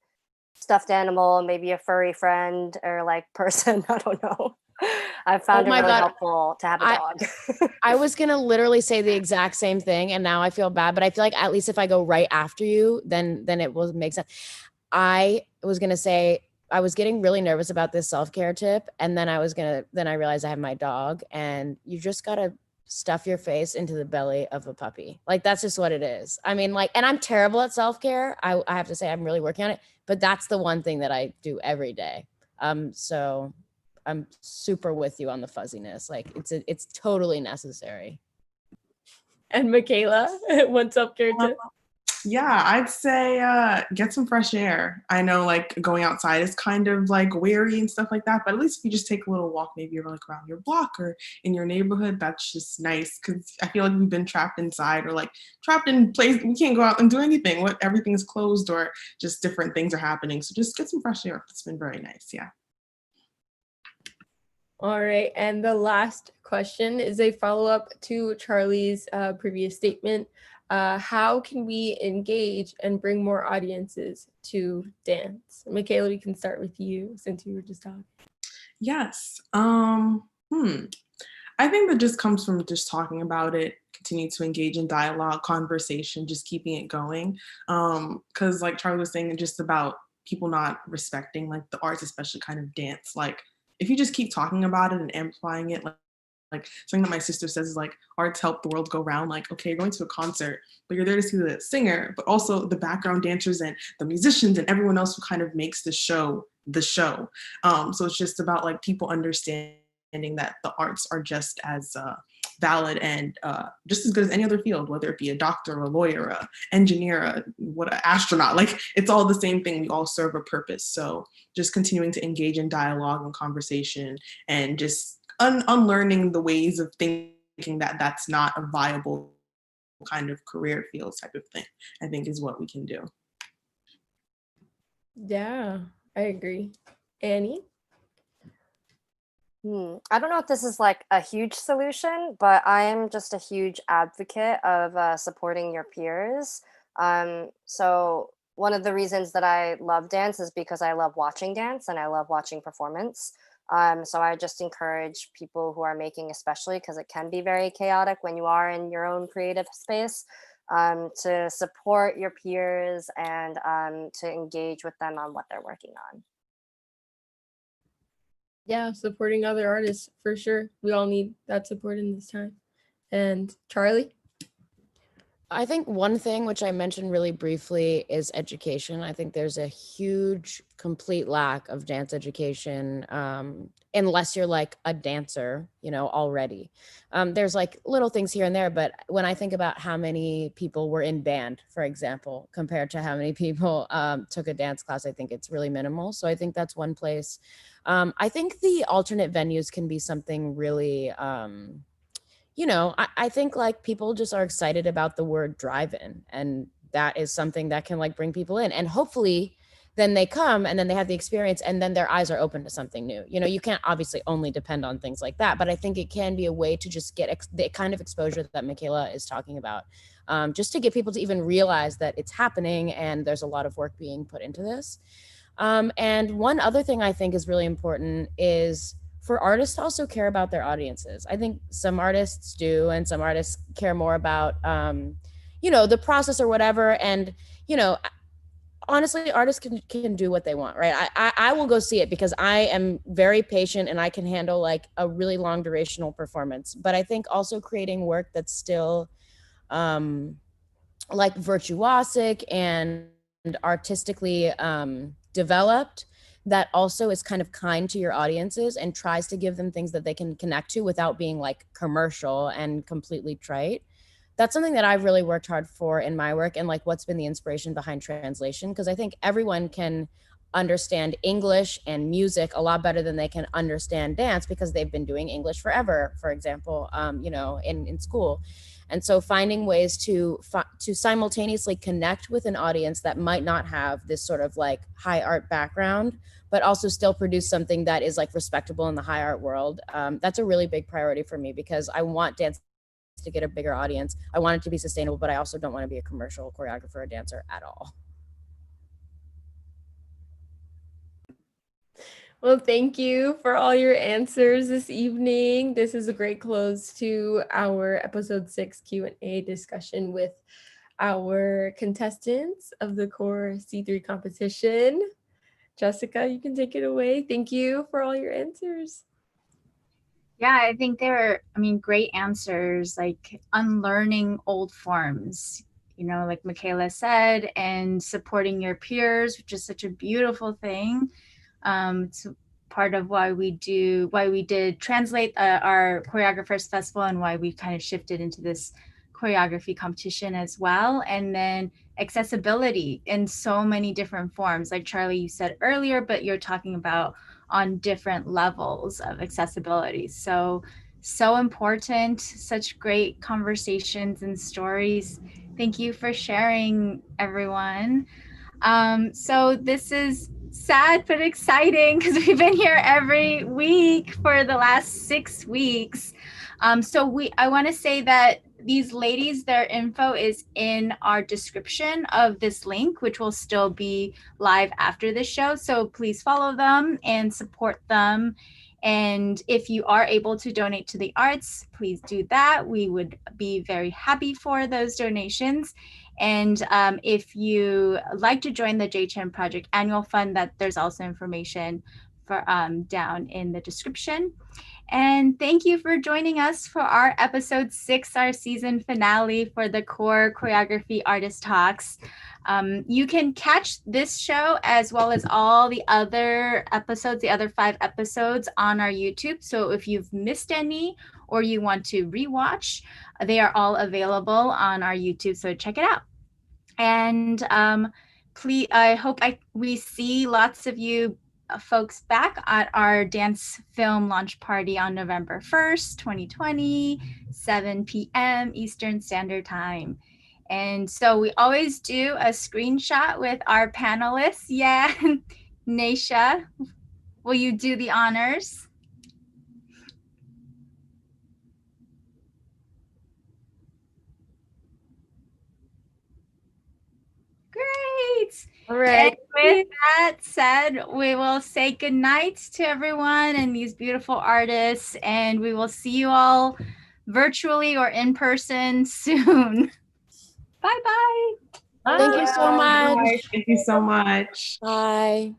S5: stuffed animal, maybe a furry friend or like person. I don't know. I found it really helpful to have a dog.
S4: I was going to literally say the exact same thing, and now I feel bad, but I feel like at least if I go right after you, then it will make sense. I was going to say, I was getting really nervous about this self-care tip, and then I realized I have my dog, and you just got to stuff your face into the belly of a puppy. Like, that's just what it is. I mean, like, and I'm terrible at self-care. I have to say I'm really working on it, but that's the one thing that I do every day. So I'm super with you on the fuzziness. Like it's totally necessary.
S2: And Michaela, one self-care tip?
S3: Yeah, I'd say get some fresh air. I know like going outside is kind of like weary and stuff like that, but at least if you just take a little walk, maybe like around your block or in your neighborhood, that's just nice, because I feel like we've been trapped inside or like trapped in place. We can't go out and do anything. Everything's closed or just different things are happening. So just get some fresh air. It's been very nice. Yeah.
S2: All right. And the last question is a follow-up to Charlie's previous statement. How can we engage and bring more audiences to dance? Michaela, we can start with you since you were just talking.
S3: Yes. I think that just comes from just talking about it, continue to engage in dialogue, conversation, just keeping it going. Because like Charlie was saying, just about people not respecting like the arts, especially kind of dance. Like if you just keep talking about it and amplifying it, like something that my sister says is like arts help the world go round. Like, okay, you're going to a concert, but you're there to see the singer, but also the background dancers and the musicians and everyone else who kind of makes the show the show. So it's just about like people understanding that the arts are just as valid and just as good as any other field, whether it be a doctor, a lawyer, a engineer, an astronaut. Like it's all the same thing. We all serve a purpose. So just continuing to engage in dialogue and conversation and just unlearning the ways of thinking that that's not a viable kind of career field type of thing, I think is what we can do.
S2: Yeah, I agree. Annie?
S5: I don't know if this is like a huge solution, but I am just a huge advocate of supporting your peers. So one of the reasons that I love dance is because I love watching dance and I love watching performance. So I just encourage people who are making, especially because it can be very chaotic when you are in your own creative space, to support your peers and to engage with them on what they're working on.
S2: Yeah, supporting other artists for sure. We all need that support in this time. And Charlie?
S4: I think one thing which I mentioned really briefly is education. I think there's a huge, complete lack of dance education, unless you're like a dancer, already. There's like little things here and there, but when I think about how many people were in band, for example, compared to how many people took a dance class, I think it's really minimal. So I think that's one place. I think the alternate venues can be something really... I think like people just are excited about the word drive-in, and that is something that can like bring people in, and hopefully then they come and then they have the experience and then their eyes are open to something new. You can't obviously only depend on things like that, but I think it can be a way to just get the kind of exposure that Michaela is talking about, just to get people to even realize that it's happening and there's a lot of work being put into this. And one other thing I think is really important is for artists to also care about their audiences. I think some artists do, and some artists care more about, the process or whatever. And, honestly, artists can do what they want, right? I will go see it because I am very patient and I can handle like a really long durational performance. But I think also creating work that's still like virtuosic and artistically developed, that also is kind of kind to your audiences and tries to give them things that they can connect to without being like commercial and completely trite. That's something that I've really worked hard for in my work, and like what's been the inspiration behind translation, because I think everyone can understand English and music a lot better than they can understand dance because they've been doing English forever, for example, in school. And so finding ways to simultaneously connect with an audience that might not have this sort of like high art background, but also still produce something that is like respectable in the high art world. That's a really big priority for me because I want dance to get a bigger audience. I want it to be sustainable, but I also don't want to be a commercial choreographer or dancer at all.
S2: Well, thank you for all your answers this evening. This is a great close to our episode 6 Q&A discussion with our contestants of the Core C3 competition. Jessica, you can take it away. Thank you for all your answers.
S1: Yeah, I think they were, great answers, like unlearning old forms, like Michaela said, and supporting your peers, which is such a beautiful thing. It's part of why we did translate our choreographers festival and why we kind of shifted into this choreography competition as well. And then accessibility in so many different forms, like Charlie, you said earlier, but you're talking about on different levels of accessibility. So important, such great conversations and stories. Thank you for sharing, everyone. So this is sad but exciting because we've been here every week for the last 6 weeks. I want to say that these ladies, their info is in our description of this link, which will still be live after the show. So please follow them and support them. And if you are able to donate to the arts, please do that. We would be very happy for those donations. And if you like to join the CHEN Project Annual Fund, that there's also information for down in the description. And thank you for joining us for our episode 6, our season finale for the Core Choreography Artist Talks. You can catch this show as well as all the other episodes, the other 5 episodes on our YouTube. So if you've missed any or you want to rewatch, they are all available on our YouTube. So check it out. And please, I hope we see lots of you folks back at our dance film launch party on November 1st, 2020, 7 p.m. Eastern Standard Time. And so we always do a screenshot with our panelists. Yeah, Neysha, will you do the honors? Great.
S2: All right.
S1: And with that said, we will say goodnight to everyone and these beautiful artists, and we will see you all virtually or in person soon. Bye-bye.
S4: Thank you so much.
S3: Thank you so much.
S4: Bye.